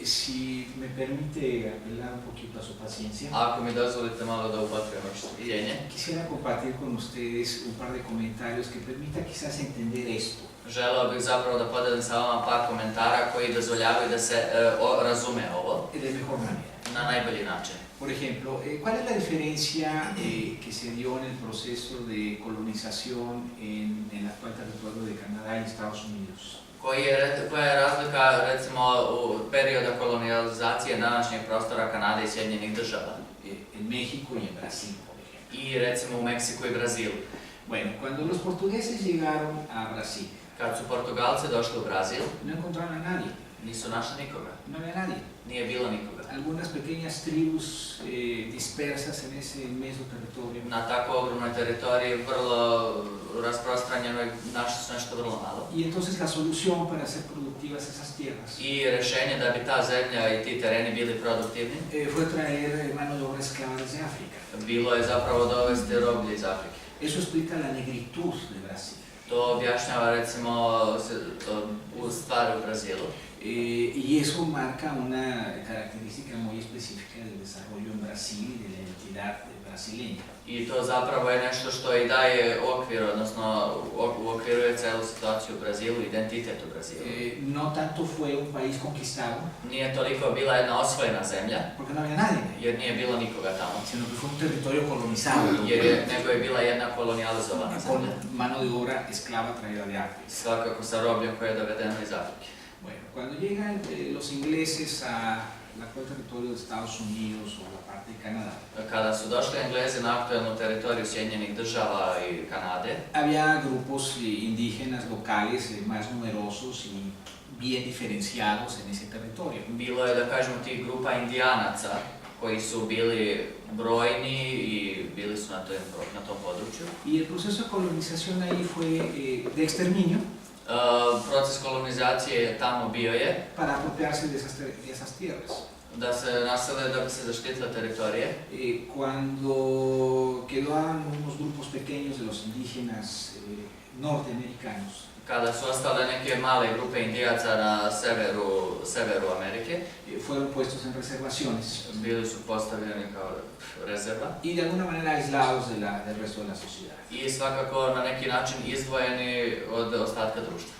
Si me permite apelar un poquito a su paciencia, Ako mi dozvolite malo da upotrebim strpljenje, quisiera compartir con ustedes un par de comentarios que permita quizás entender esto. želeo bih zapravo da podelim sa vama par komentara koji dozvoljavaju da se razume ovo De mejor manera. na najbolji način. Por ejemplo, ¿cuál es la diferencia que se dio en el proceso de colonización en el actual territorio de Canadá y Estados Unidos? Koja je razlika recimo u perioda kolonizacije današnjeg prostora Kanade i Sjedinjenih država? En México y en Brasil, por ejemplo. I recimo u Meksiku i Brazilu. Bueno, cuando los portugueses llegaron a Brasil, Kad su Portugalci došli u Brazil, no encontraron a nadie, nisu našli nikoga. no había nadie. Nije bilo nikoga. Algunas pequeñas tribus dispersas en ese inmenso territorio. Na tako ogromnoj teritoriji, vrlo rasprostranjenoj, našli su nešto vrlo malo. Y entonces la solución para hacer productivas esas tierras I rešenje da bi ta zemlja i ti tereni bili produktivni, fue traer mano de obra esclava desde África. bilo je zapravo dovesti roblje iz Afrike. Eso explica la negritud de Brasil. To objašnjava recimo u stvari u Brazilu. Y eso marca una característica muy específica del desarrollo en Brasil y de la identidad brasileña. I to zapravo je nešto što i daje okvir, odnosno uokviruje celu situaciju u Brazilu, identitet u Brazilu. No tanto fue un país conquistado, Nije toliko bila jedna osvojena zemlja, porque no había nadie, jer nije bilo nikoga tamo, sino que fue un territorio colonizado nego je bila jedna kolonijalizovana con zemlja. mano de obra esclava traída de África. Svakako sa robljem koje je dovedeno iz Afrike. Bueno, cuando llegan los ingleses al actual territorio de Estados Unidos o la parte de Canadá, Kada su došli Englezi na aktuelnu teritoriju Sjedinjenih država i Kanade, había grupos indígenas locales más numerosos y bien diferenciados en ese territorio. bilo je, da kažemo, tih grupa indijanaca koji su bili brojni i bili su na tom području. Y el proceso de colonización ahí fue de exterminio Proces kolonizacije tamo bio je para apropiarse de esas tierras. da se nasele da bi se zaštitile teritorije. Cuando quedaban unos grupos pequeños de los indígenas norteamericanos, kada su ostale neke male grupe indijaca na severu Amerike, fueron puestos en reservaciones bili su postavljeni kao rezerva y de alguna manera aislados del resto de la sociedad. i svakako na neki način izdvojeni od ostatka društva.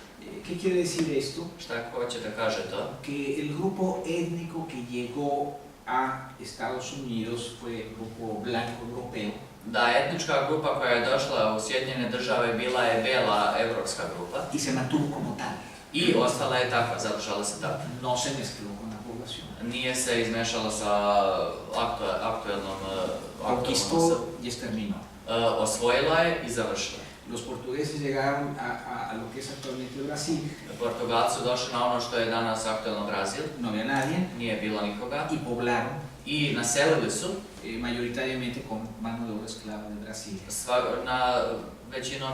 ¿Qué quiere decir esto? Šta hoće da kaže to? Que el grupo étnico que llegó a Estados Unidos fue el grupo blanco europeo. Da etnička grupa koja je došla u Sjedinjene države bila je bela evropska grupa Y se mantuvo como tal. i ostala je takva, zadržala se takva. No se mezcló con la población. Nije se izmešala sa aktuelnom Conquistó y exterminó. osvojila je i završila. Los portugueses llegaron a lo que es actualmente Brasil. Portugalci došli na ono što je danas aktuelno Brazil, No había nadie. nije bilo nikoga Y poblaron i naselili su mayoritariamente con mano de obra esclava de Brasil. većinom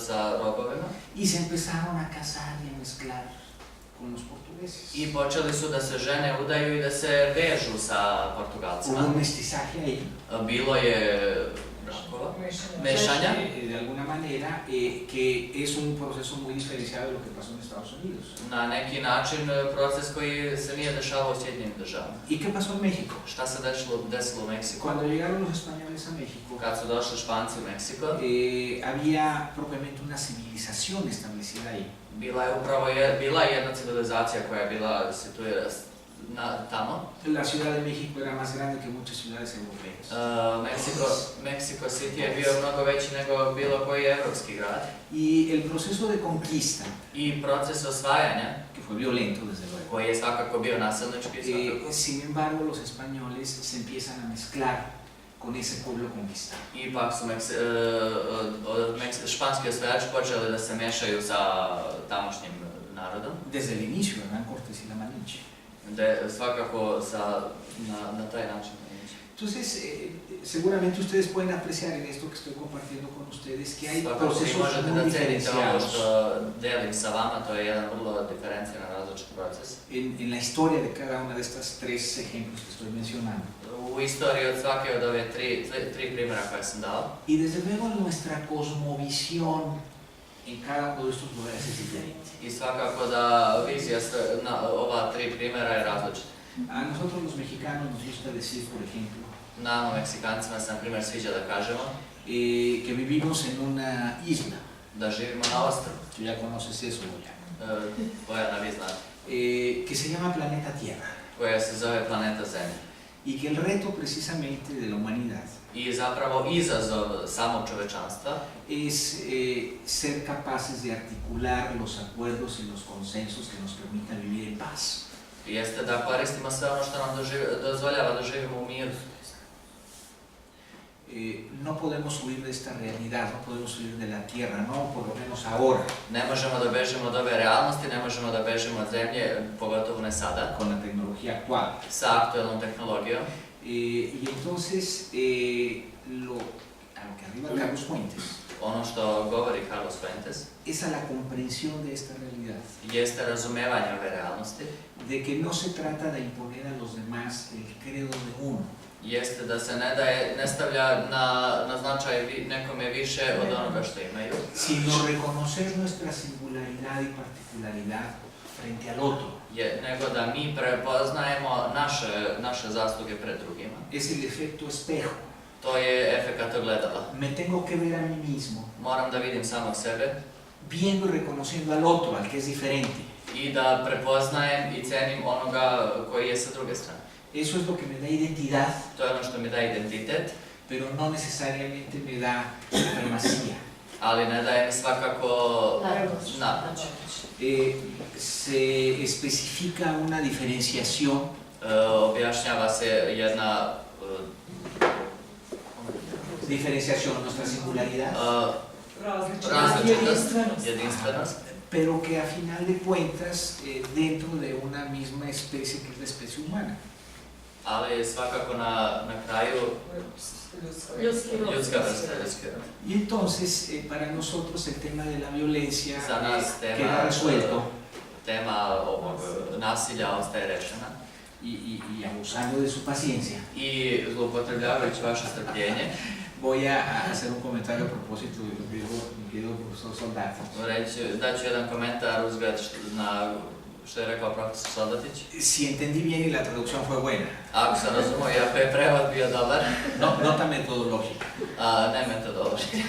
sa robovima Y se empezaron a casar y a mezclar con los portugueses. i počeli su da se žene udaju i da se vežu sa Portugalcima. Hubo un mestizaje ahí. Bilo je brakova, mešanja, De alguna manera, que es un proceso muy diferenciado de lo que pasó en Estados Unidos. na neki način proces koji se nije dešavao u Sjedinjenim državama. ¿Y qué pasó en México? Šta se desilo u Meksiku? Cuando llegaron los españoles a México, Kad su došli Španci u Meksiko, había propiamente una civilización establecida ahí. bila je jedna civilizacija koja je bila situirana tamo. La Ciudad de México era más grande que muchas ciudades europeas. Mexico City je bio mnogo veći nego bilo koji evropski grad. Y el proceso de conquista, I proces osvajanja, que fue violento desde luego, koji je svakako bio nasilnički, svakako. sin embargo los españoles se empiezan a mezclar con ese pueblo conquistado. Ipak su španski osvajači počeli da se mešaju sa tamošnjim narodom. Desde el inicio, Hernán Cortés y la Malinche. Svakako na taj način. Entonces, seguramente ustedes pueden apreciar en esto que estoy compartiendo con ustedes que hay Svakako vi procesos možete muy da cenite ono diferenciados što delim sa vama, to je jedan vrlo diferencijan različit proces. en la historia de cada una de estas tres ejemplos que estoy mencionando. U istoriji od svake od ove tri primjera koje sam dao. Y desde luego nuestra cosmovisión en cada uno de estos lugares es diferente. I svakako da vizija ova tri primjera je različita. A nosotros los mexicanos nos gusta decir, por ejemplo, Nama Meksikancima se na primjer sviđa da kažemo que vivimos en una isla. da živimo na ostrvu. Tú ya conoces eso, Boyan. Bojana, vi znate. Que se llama planeta Tierra. Koja se zove planeta Zemlja. Y que el reto precisamente de la humanidad I zapravo izazov samog čovečanstva es ser capaces de articular los acuerdos y los consensos que nos permitan vivir en paz. jeste da koristimo sve ono što nam dozvoljava da živimo u miru. No podemos huir de esta realidad, no podemos huir de la tierra, no por lo menos ahora. Ne možemo da bežimo od ove realnosti, ne možemo da bežimo od zemlje, pogotovo ne sada, Con la tecnología actual. sa aktuelnom tehnologijom. Y entonces, a lo que arriba Carlos Fuentes, Ono što govori Carlos Fuentes es a la comprensión de esta realidad, jeste razumevanje ove realnosti, de que no se trata de imponer a los demás el credo de uno, jeste da se ne stavlja na značaj nekome više od onoga što imaju, sino reconocer nuestra singularidad y particularidad frente al otro. nego da mi prepoznajemo naše zasluge pred drugima. Es el efecto espejo. To je efekat ogledala. Me tengo que ver a mí mismo, Moram da vidim samog sebe viendo y reconociendo al otro, al que es diferente. i da prepoznajem i cenim onoga koji je sa druge strane. Eso es lo que me da identidad, To je ono što mi da identitet, pero no necesariamente me da supremacía. ali ne daje mi svakako nadmoć. Se especifica una diferenciación Objašnjava se jedna nuestra singularidad, različitost, jedinstvenost, pero que a final de cuentas dentro de una misma especie que es la especie humana. ali svakako na kraju ljudska vrsta. Y entonces, para nosotros el tema de la violencia Za nas queda resuelto tema ovog nasilja ostaje rešena y abusando de su paciencia, i zloupotrebljavajući vaše strpljenje, Voy a hacer un comentario a propósito de lo que dijo mi querido profesor Soldati. Daću jedan komentar uzgled na što je rekao profesor Soldatić. Si entendí bien y la traducción fue buena, Ako sam razumio, i ako je prevod bio dobar, nota metodológica. ne metodološki.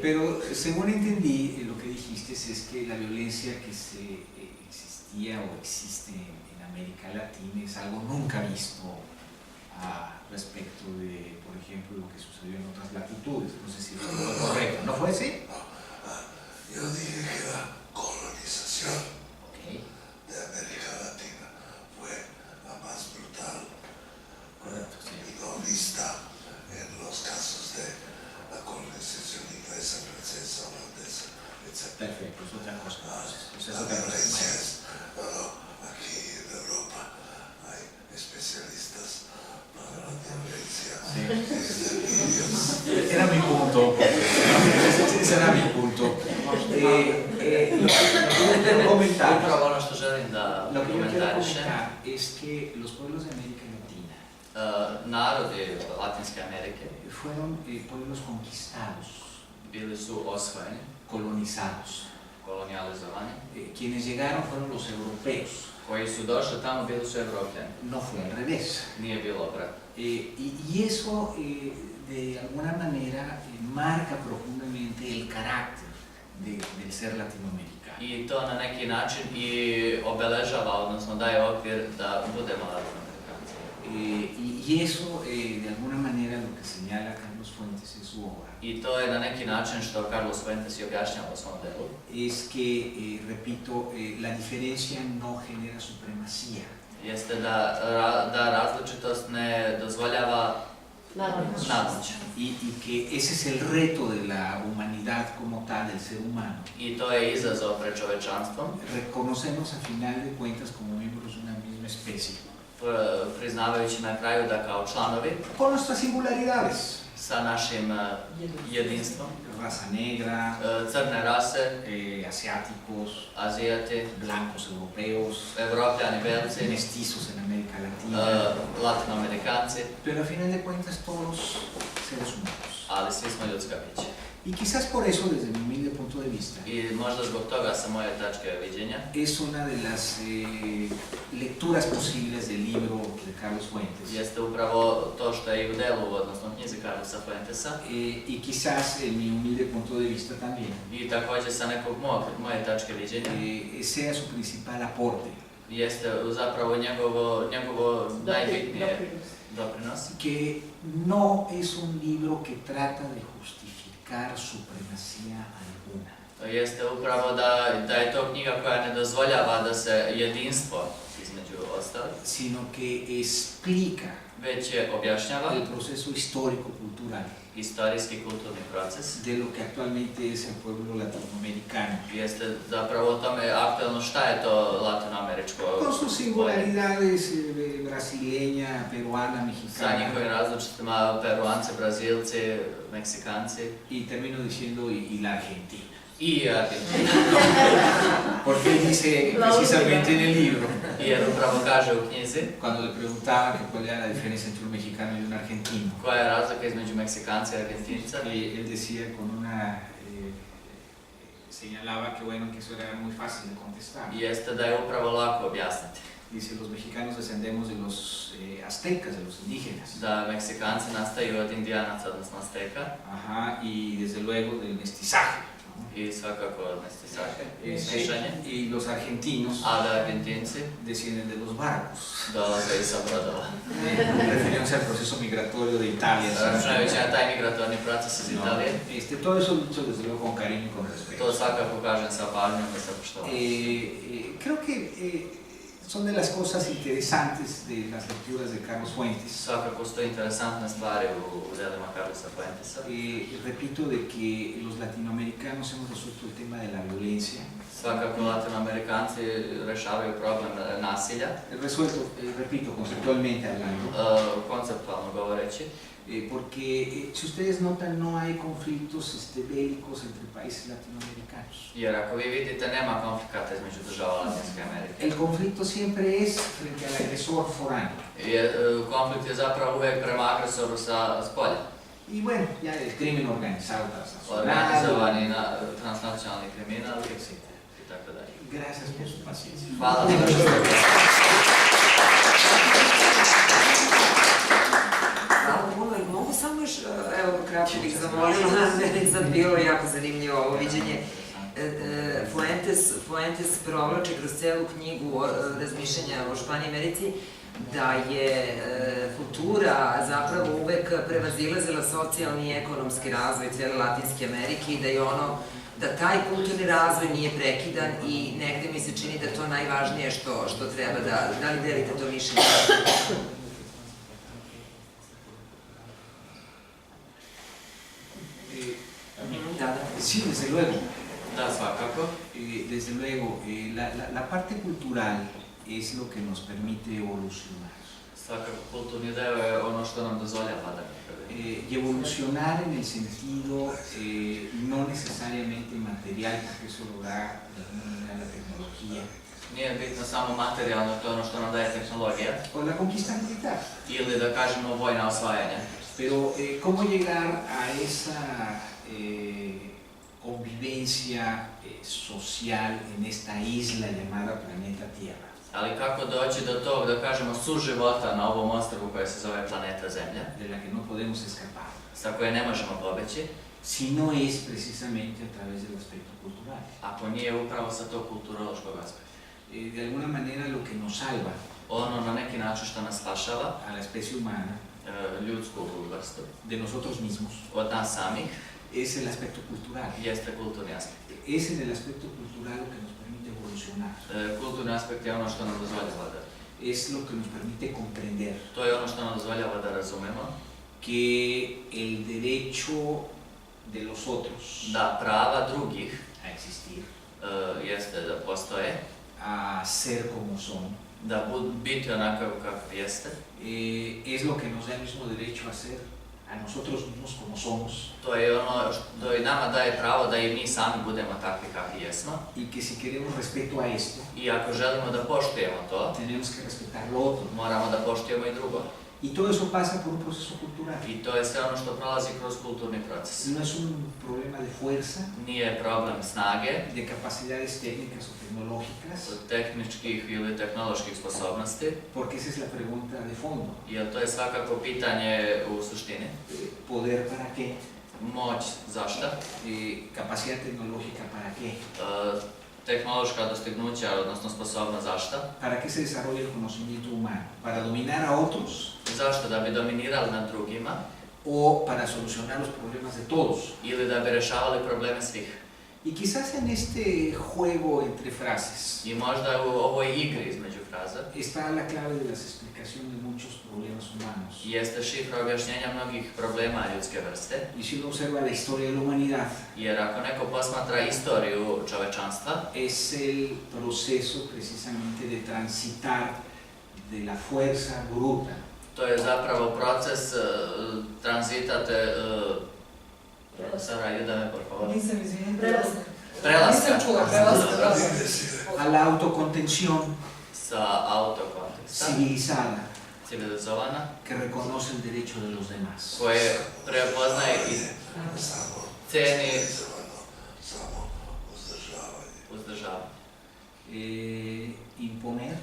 Pero según entendí, lo que dijiste es que la violencia que existía o existe en América Latina es algo nunca visto respecto de, por ejemplo, lo que sucedió en otras latitudes. No sé si eso es correcto. ¿No fue así? Yo dije que la colonización Okay. de América Latina fue la más brutal Correcto, sí. y no vista en los casos de la colonización inglesa, francesa, holandesa, etc. Perfecto, es otra cosa. Entonces, La violencia es, aquí en Europa hay especialistas para la violencia. Era mi punto. Ese era mi punto. Upravo ono što želim da Lo que yo quiero komentarišem, comentar es que los pueblos de América Latina narodi Latinske Amerike fueron pueblos conquistados, bili su osvojeni, colonizados. kolonijalizovani. Quienes llegaron fueron los europeos, Koji su došli tamo bili su Evropljani. no fue al revés. Nije bilo obratno. Y eso de alguna manera marca profundamente el carácter del ser latinoamericano. I to na neki način i obeležava, odnosno daje okvir da budemo latinoamerikanci. Y eso de alguna manera lo que señala Carlos Fuentes en su obra I to je na neki način što Carlos Fuentes i objašnjava u svom delu. es que, repito, la diferencia no genera supremacía. Jeste da različitost ne dozvoljava nadmoć. Y que ese es el reto de la humanidad como tal, del ser humano. I to je izazov pred čovečanstvom. Reconocernos a final de cuentas como miembros de una misma especie. Priznavajući na kraju da kao članovi Con nuestras singularidades. sa našim jedinstvom, Raza negra, crne rase, asiáticos, Azijati, blancos europeos, Evropljani, belci, mestizos en América Latina. Latinoamerikanci, Pero a final de cuentas todos seres humanos. ali svi smo ljudska bića. Y quizás por eso, desde mi humilde punto de vista, I možda zbog toga sa moje tačke viđenja es una de las lecturas posibles del libro de Carlos Fuentes. jeste upravo to što je i u delu, odnosno knjizi Carlosa Fuentesa. Y quizás, en mi humilde punto de vista también, I također sa nekog moje tačke viđenja sea su principal aporte. jeste zapravo njegovo najbitnije doprinos. Que no es un libro que trata de justificar supremacía alguna. To jeste upravo da je to knjiga koja ne dozvoljava da se jedinstvo između ostalih, Sino que explica već je objašnjava el proceso histórico-cultural istorijski kulturni proces. de lo que actualmente es el pueblo latinoamericano. Jeste zapravo o tome aktualno šta je to latinoameričko Con sus singularidades brasileña, peruana, sa mexicana. njihovim različitima Peruanci, Brazilci, Meksikanci Y termino diciendo y la Argentina. i Argentina. Porque él dice precisamente en el libro, Jer upravo kaže u knjizi cuando le preguntaba que cuál era la diferencia entre un mexicano y un argentino, koja je razlika između Meksikanca i Argentinca. él decía con una... señalaba que bueno, que eso era muy fácil de contestar. Jeste da je upravo lako objasniti. Dice, los mexicanos descendemos de los aztecas, de los indígenas. Da Meksikanci nastaju od Indijanaca, odnosno Azteka, Ajá, y desde luego del mestizaje. i svakako od mestizaje, ¿No? Y los argentinos a da Argentinci descienden de los barcos, dolaze i sa brodova. refiriéndose al proceso migratorio de Italia. Računajući na taj migratorni proces iz Italije, Todo eso dicho desde luego con cariño y con respeto. to svakako kažem sa pažnjom i sa poštovanjem. Creo que son de las cosas interesantes de las lecturas de Carlos Fuentes. Svakako su to interesantne stvari u delima Carlosa Fuentesa. Repito de que los latinoamericanos hemos resuelto el tema de la violencia. Svakako Latinoamerikanci rešavaju problem nasilja, Resuelto, repito, conceptualmente hablando. konceptualno govoreći. Porque si ustedes notan no hay conflictos bélicos entre países latinoamericanos. Jer ako vi vidite, nema konflikata između država Latinske Amerike. El conflicto siempre es frente al agresor foráneo. Konflikt je zapravo uvek prema agresoru sa polja. Y bueno, ya el crimen organizado transnacional. Organizovani transnacionalni kriminal i tako dalje. Gracias por su paciencia. Hvala za što ste bili. Hvala puno i mogu samo još, evo kratko bih zamolila, meni je sad bilo jako zanimljivo ovo viđenje. Fuentes provlače kroz celu knjigu razmišljanja o Španiji i Americi da je kultura zapravo uvek prevazilazila socijalni i ekonomski razvoj cijele Latinske Amerike i da je da taj kulturni razvoj nije prekidan i negde mi se čini da je to najvažnije što treba da li delite to mišljenje? Sí, desde luego. Da, svakako. Desde luego, la parte cultural es lo que nos permite evolucionar. Svakako, kulturni deo je ono što nam dozvoljava da napredujemo. Y evolucionar en el sentido no necesariamente material, porque eso lo da de alguna manera la tecnología. Nije bitno samo materijalno, to je ono što nam daje tehnologija. O la conquista militar. Ili da kažemo vojna osvajanja. Pero ¿cómo llegar a esa convivencia social en esta isla llamada planeta Tierra? Ali kako doći do tog, da kažemo, suživota na ovom ostrvu koje se zove planeta Zemlja, de la que no podemos escapar, sa koje ne možemo pobeći, si no es precisamente a través del aspecto cultural. ako nije upravo sa tog kulturološkog aspekta. De alguna manera lo que nos salva Ono na neki način što nas spašava, a la especie humana ljudsku vrstu, de nosotros mismos od nas samih, es el aspecto cultural. jeste kulturni aspekt. Es en el aspecto cultural lo que nos permite evolucionar. Kulturni aspekt je ono što nam dozvoljava da... Es lo que nos permite comprender To je ono što nam dozvoljava da razumemo que el derecho de los otros da prava drugih a existir, jeste da postoje, a ser como son, da biti onakav kakav jeste. Es lo que nos da el mismo derecho a ser a nosotros mismos como somos. To je ono što i nama daje pravo da i mi sami budemo takvi kakvi jesmo. Y que si queremos respeto a esto, I ako želimo da poštujemo to, tenemos que respetar lo otro. moramo da poštujemo i drugo. Y todo eso pasa por un proceso cultural. I to je sve ono što prolazi kroz kulturni proces. No es un problema de fuerza, Nije problem snage, de capacidades técnicas o tecnológicas, tehničkih ili tehnoloških sposobnosti, porque esa es la pregunta de fondo. jer to je svakako pitanje u suštini. ¿Poder para qué? Moć zašta? ¿Capacidad tecnológica para qué? Tehnološka dostignuća, odnosno sposobnost zašta? ¿Para qué se desarrolla el conocimiento humano? ¿Para dominar a otros? Zašto? Da bi dominirali nad drugima ¿O para solucionar los problemas de todos? ili da bi rešavali probleme svih. Y quizás en este juego entre frases I možda u ovoj igri između fraza está la clave de las explicaciones de muchos problemas humanos. jeste šifra objašnjenja mnogih problema ljudske vrste, Y si uno observa la historia de la humanidad, jer ako neko posmatra istoriju čovečanstva, es el proceso precisamente de transitar de la fuerza bruta to je zapravo proces tranzita te... Sara, ayúdame, por favor. Nisam, izvinim, prelaska. Prelaska. Nisam čula, prelaska. a la autocontención Sa autokonteksta, civilizada civilizovana, que reconoce el derecho de los demás. koje prepoznaje i ceni samo uzdržavanje. Imponer,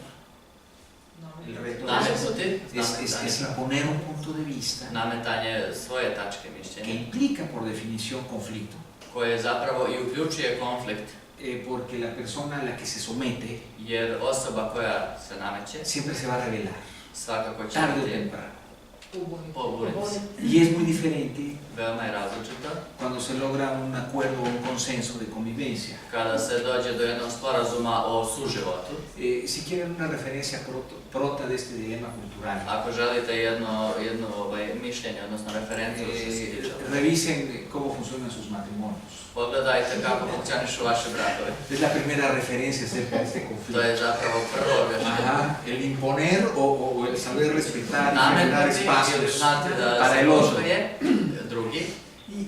el reto Nametnuti, es imponer un punto de vista nametanje svoje tačke que mišljenja, implica por definición conflicto, koje zapravo i uključuje konflikt, porque la persona a la que se somete jer osoba koja se nameće siempre se va a rebelar, svakako će tarde o biti temprano. pobuniti se. Y es muy diferente Veoma je različito cuando se logra un acuerdo o un consenso de convivencia. kada se dođe do jednog sporazuma o suživotu. Si quieren una referencia prota de este dilema cultural, Ako želite jedno mišljenje, odnosno referenciju što se tiče, revisen cómo funcionan sus matrimonios. pogledajte kako funkcionišu vaše brakove. Es la primera referencia acerca de este To conflicto. je zapravo prvo objašnjenje. Ajá, el imponer o el saber respetar y generar Nametnuti ili espacios znati da para se el otro. poštuje drugi.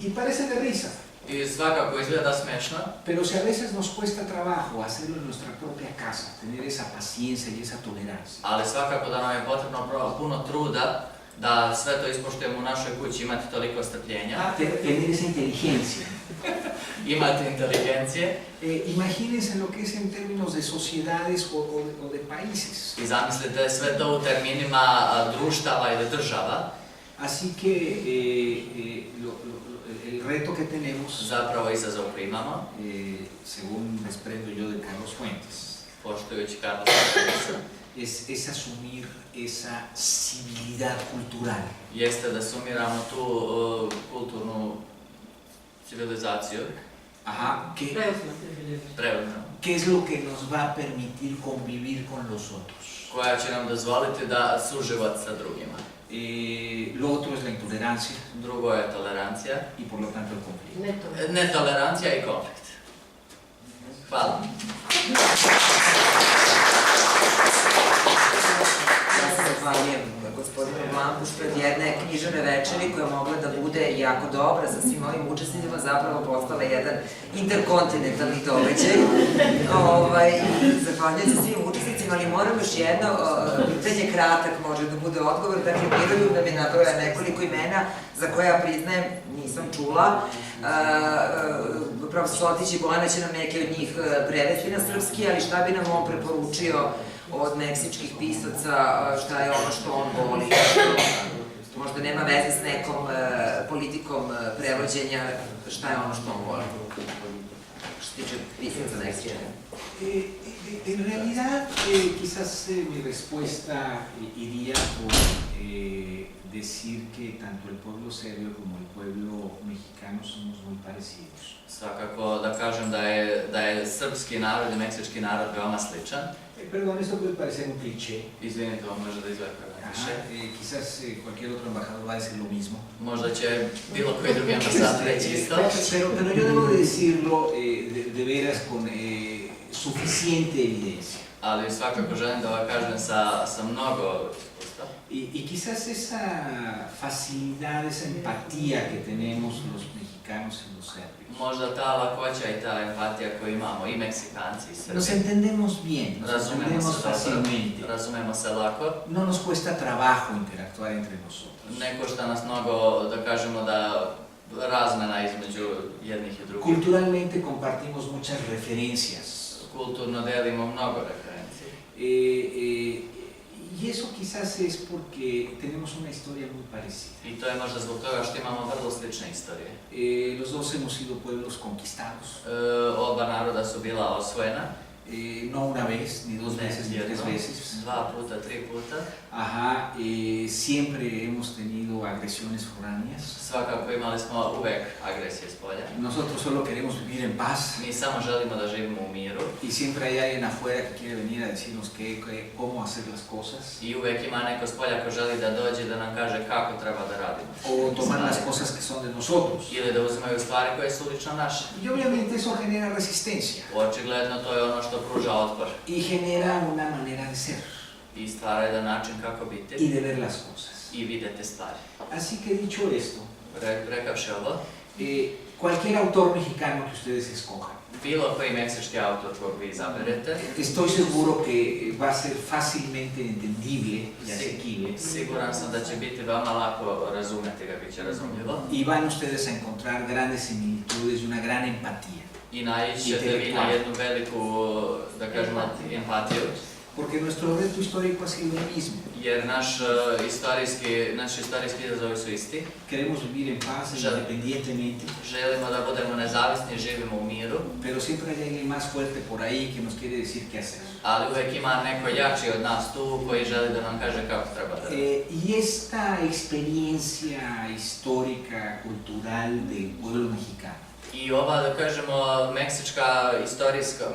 Y parece de risa, I svakako izgleda smešno, pero si a veces nos cuesta trabajo hacerlo en nuestra propia casa, tener esa paciencia y esa tolerancia, ali svakako da nam je potrebno puno truda da sve to ispoštujemo u našoj kući, imati toliko strpljenja, tener esa inteligencia. imati inteligencije Imagínense lo que es en términos de sociedades o de países. i zamislite sve to u terminima društava ili država. Así que el reto que tenemos, Zapravo izazov koji imamo, según desprendo yo de Carlos Fuentes, poštujući Karla Fuentesa, es asumir esa civilidad cultural. jeste da sumiramo tu kulturnu civilizaciju, Ajá, preuzmemo, ¿qué es lo que nos va a permitir convivir con los otros? koja će nam dozvoliti da suživot sa drugima. Lo otro es la intolerancia Drugo je tolerancija, y por lo tanto el conflicto. netolerancija i konflikt. Hvala. Ja se zahvaljujem gospodinu Blanku pred jedne književne večeri koja je mogla da bude jako dobra sa svim ovim učesnicima, zapravo postala jedan interkontinentalni događaj. Zahvaljujem se svim učesnicima, ali moram još jedno pitanje, kratak može da bude odgovor. Dakle, Miroljub nam je nabroja nekoliko imena za koje ja priznajem nisam čula. Profesor Sotić i Bojana će nam neke od njih prevesti na srpski, ali šta bi nam on preporučio od meksičkih pisaca, šta je ono što on voli, možda nema veze s nekom politikom prevođenja, šta je ono što on voli, što se tiče pisaca meksička. En realidad, quizás mi respuesta iría por decir que tanto el pueblo serbio como el pueblo mexicano somos muy parecidos. Svakako da kažem da je srpski narod i meksički narod veoma sličan. Perdón, esto puede parecer un cliché. Izvinite, ovo može da izgleda više. Quizás cualquier otro embajador va a decir lo mismo. Možda će bilo koji drugi ambasador reći isto. Pero yo debo de decirlo de veras con suficiente evidencia. Ali svakako želim da ovo kažem sa mnogo iskustva. Y quizás esa facilidad, esa empatía que tenemos los mexicanos y los serbios. Možda ta lakoća i ta empatija koju imamo i Meksikanci i Srbi. Nos entendemos bien, nos entendemos fácilmente. Razumemo se lako. No nos cuesta trabajo interactuar entre nosotros. Ne košta nas mnogo da kažemo da razmena između jednih i drugih. Culturalmente compartimos muchas referencias. Kulturno delimo mnogo referenci. Y eso quizás es porque tenemos una historia muy parecida. I to je možda zbog toga što imamo vrlo slične istorije. Los dos hemos sido pueblos conquistados. Oba naroda su bila osvojena. No una vez, ni dos veces, ni tres veces. 2 puta, 3 puta. Ajá, siempre hemos tenido agresiones foráneas. Svakako imali smo uvek agresije s polja. Nosotros solo queremos vivir en paz. Mi samo želimo da živimo u miru. Y siempre hay alguien afuera que quiere venir a decirnos cómo hacer las cosas. I uvek ima neko s polja ko želi da dođe da nam kaže kako treba da radimo. O tomar las cosas que son de nosotros. Ili da uzimaju stvari koje su lično naše. Y obviamente eso genera resistencia. Očigledno to je ono što pruža otpor. Y genera una manera de ser. I stvara jedan način kako biti. Y de ver las cosas. I videti stvari. Así que dicho esto, Rekavši ovo, cualquier autor mexicano que ustedes escojan, bilo koji meksički autor kog vi izaberete, estoy seguro que va a ser fácilmente entendible y asequible. siguran sam da će biti veoma lako razumeti ga, bit će razumljivo. Y van ustedes a encontrar grandes similitudes y una gran empatía. I naići ćete vi na jednu veliku, da kažemo, empatiju. Porque nuestro reto histórico ha sido el mismo. Jer naši istorijski izazovi su isti. Queremos vivir en paz, independientemente. Želimo da budemo nezavisni, živimo u miru. Pero siempre hay alguien más fuerte por ahí que nos quiere decir qué hacer. Ali uvek ima neko jači od nas tu koji želi da nam kaže kako treba da radimo. Y esta experiencia histórica, cultural del pueblo mexicano I ova, da kažemo,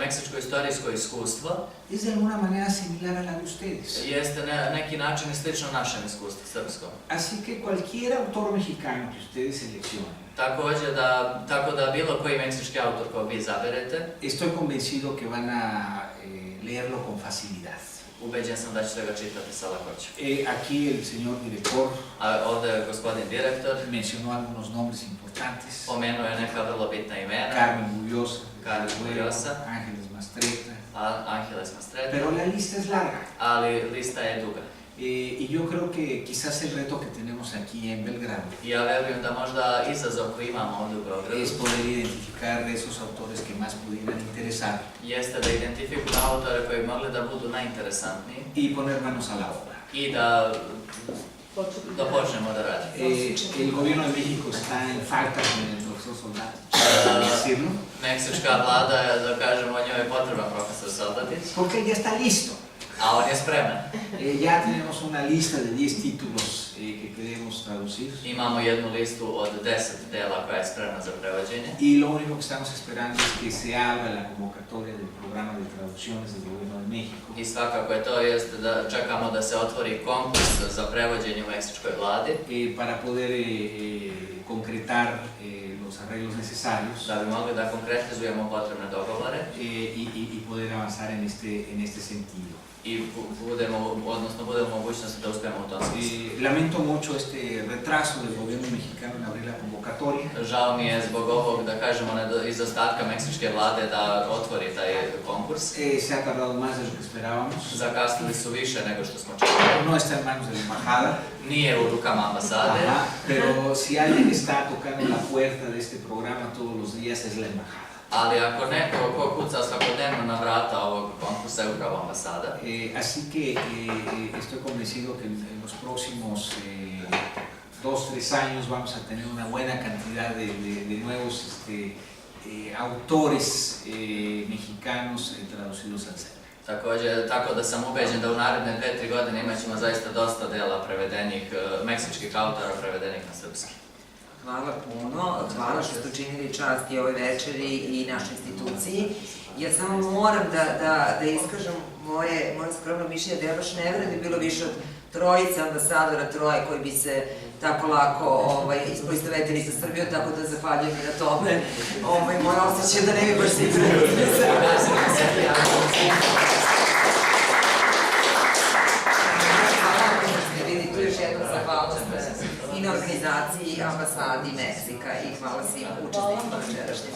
meksičko istorijsko iskustvo es de alguna manera similar a la de ustedes. jeste na neki način slično našem iskustvu srpskom. Así que cualquier autor mexicano que ustedes seleccionen, Tako da bilo koji meksički autor kog vi izaberete, estoy convencido que van a leerlo con facilidad. ubeđen sam da ćete ga čitati sa lakoćem. Aquí el señor director A ovde gospodin direktor mencionó algunos nombres importantes. pomenuo je neka vrlo bitna imena. Carmen Bullosa, Carmen Bullosa, Ángeles Mastretta. Angeles Mastretta, Pero la lista es larga. ali lista je duga. Y yo creo que quizás el reto que tenemos aquí en Belgrado I ja verujem da možda izazov koji imamo ovdje u Beogradu es poder identificar esos autores que más pudieran interesar jeste da identifikujemo autore koji bi mogli da budu najinteresantniji y poner manos a la obra. i da počnemo da radimo. El gobierno de México está en falta con el profesor Soldati, hay que decirlo, Meksička vlada, da kažemo, njoj je potreban profesor Soldatić, porque ya está listo. a on je spreman. Ya tenemos una lista de 10 títulos que queremos traducir. Imamo jednu listu od 10 dela koja je spremna za prevođenje. Y lo único que estamos esperando es que se abra la convocatoria del programa de traducciones del gobierno de México. I svakako je to, jeste da čekamo da se otvori konkurs za prevođenje u meksičkoj vladi, Para poder concretar los arreglos necesarios da bi mogli da konkretizujemo potrebne dogovore y poder avanzar en este sentido. i budemo u mogućnosti da uspijemo u tom smislu. Lamento mucho este retraso del gobierno mexicano en abrir la convocatoria. Žao mi je zbog ovog, da kažemo, izostatka meksičke vlade da otvori taj konkurs. Se ha tardado más de lo que esperábamos. Zakasnili su više nego što smo čekali. No está en manos de la embajada. Nije u rukama ambasade, Ajá, pero si alguien está tocando la puerta de este programa todos los días es la embajada. ali ako neko ko kuca svakodnevno na vrata ovog konkursa je upravo ambasada. Así que estoy convencido que en los próximos 2-3 años vamos a tener una buena cantidad de nuevos autores mexicanos traducidos al serbio. Tako da sam ubeđen da u naredne 2-3 godine imat ćemo zaista dosta dela prevedenih, meksičkih autora prevedenih na srpski. Hvala puno, hvala što ste učinili čast i ovoj večeri i našoj instituciji. Ja samo moram da iskažem moje skromno mišljenje da ja baš ne verujem da je bilo više od 3 ambasadora, 3 koji bi se tako lako ispoistovetili sa Srbijom, tako da zahvaljujem i na tome. Moje osjećaj da ne bi baš svi predstavili se. Vidi, tu još jedna zahvalnost i na organizaciji, i ambasadi Meksika i hvala svim učesnicima večerašnjeg.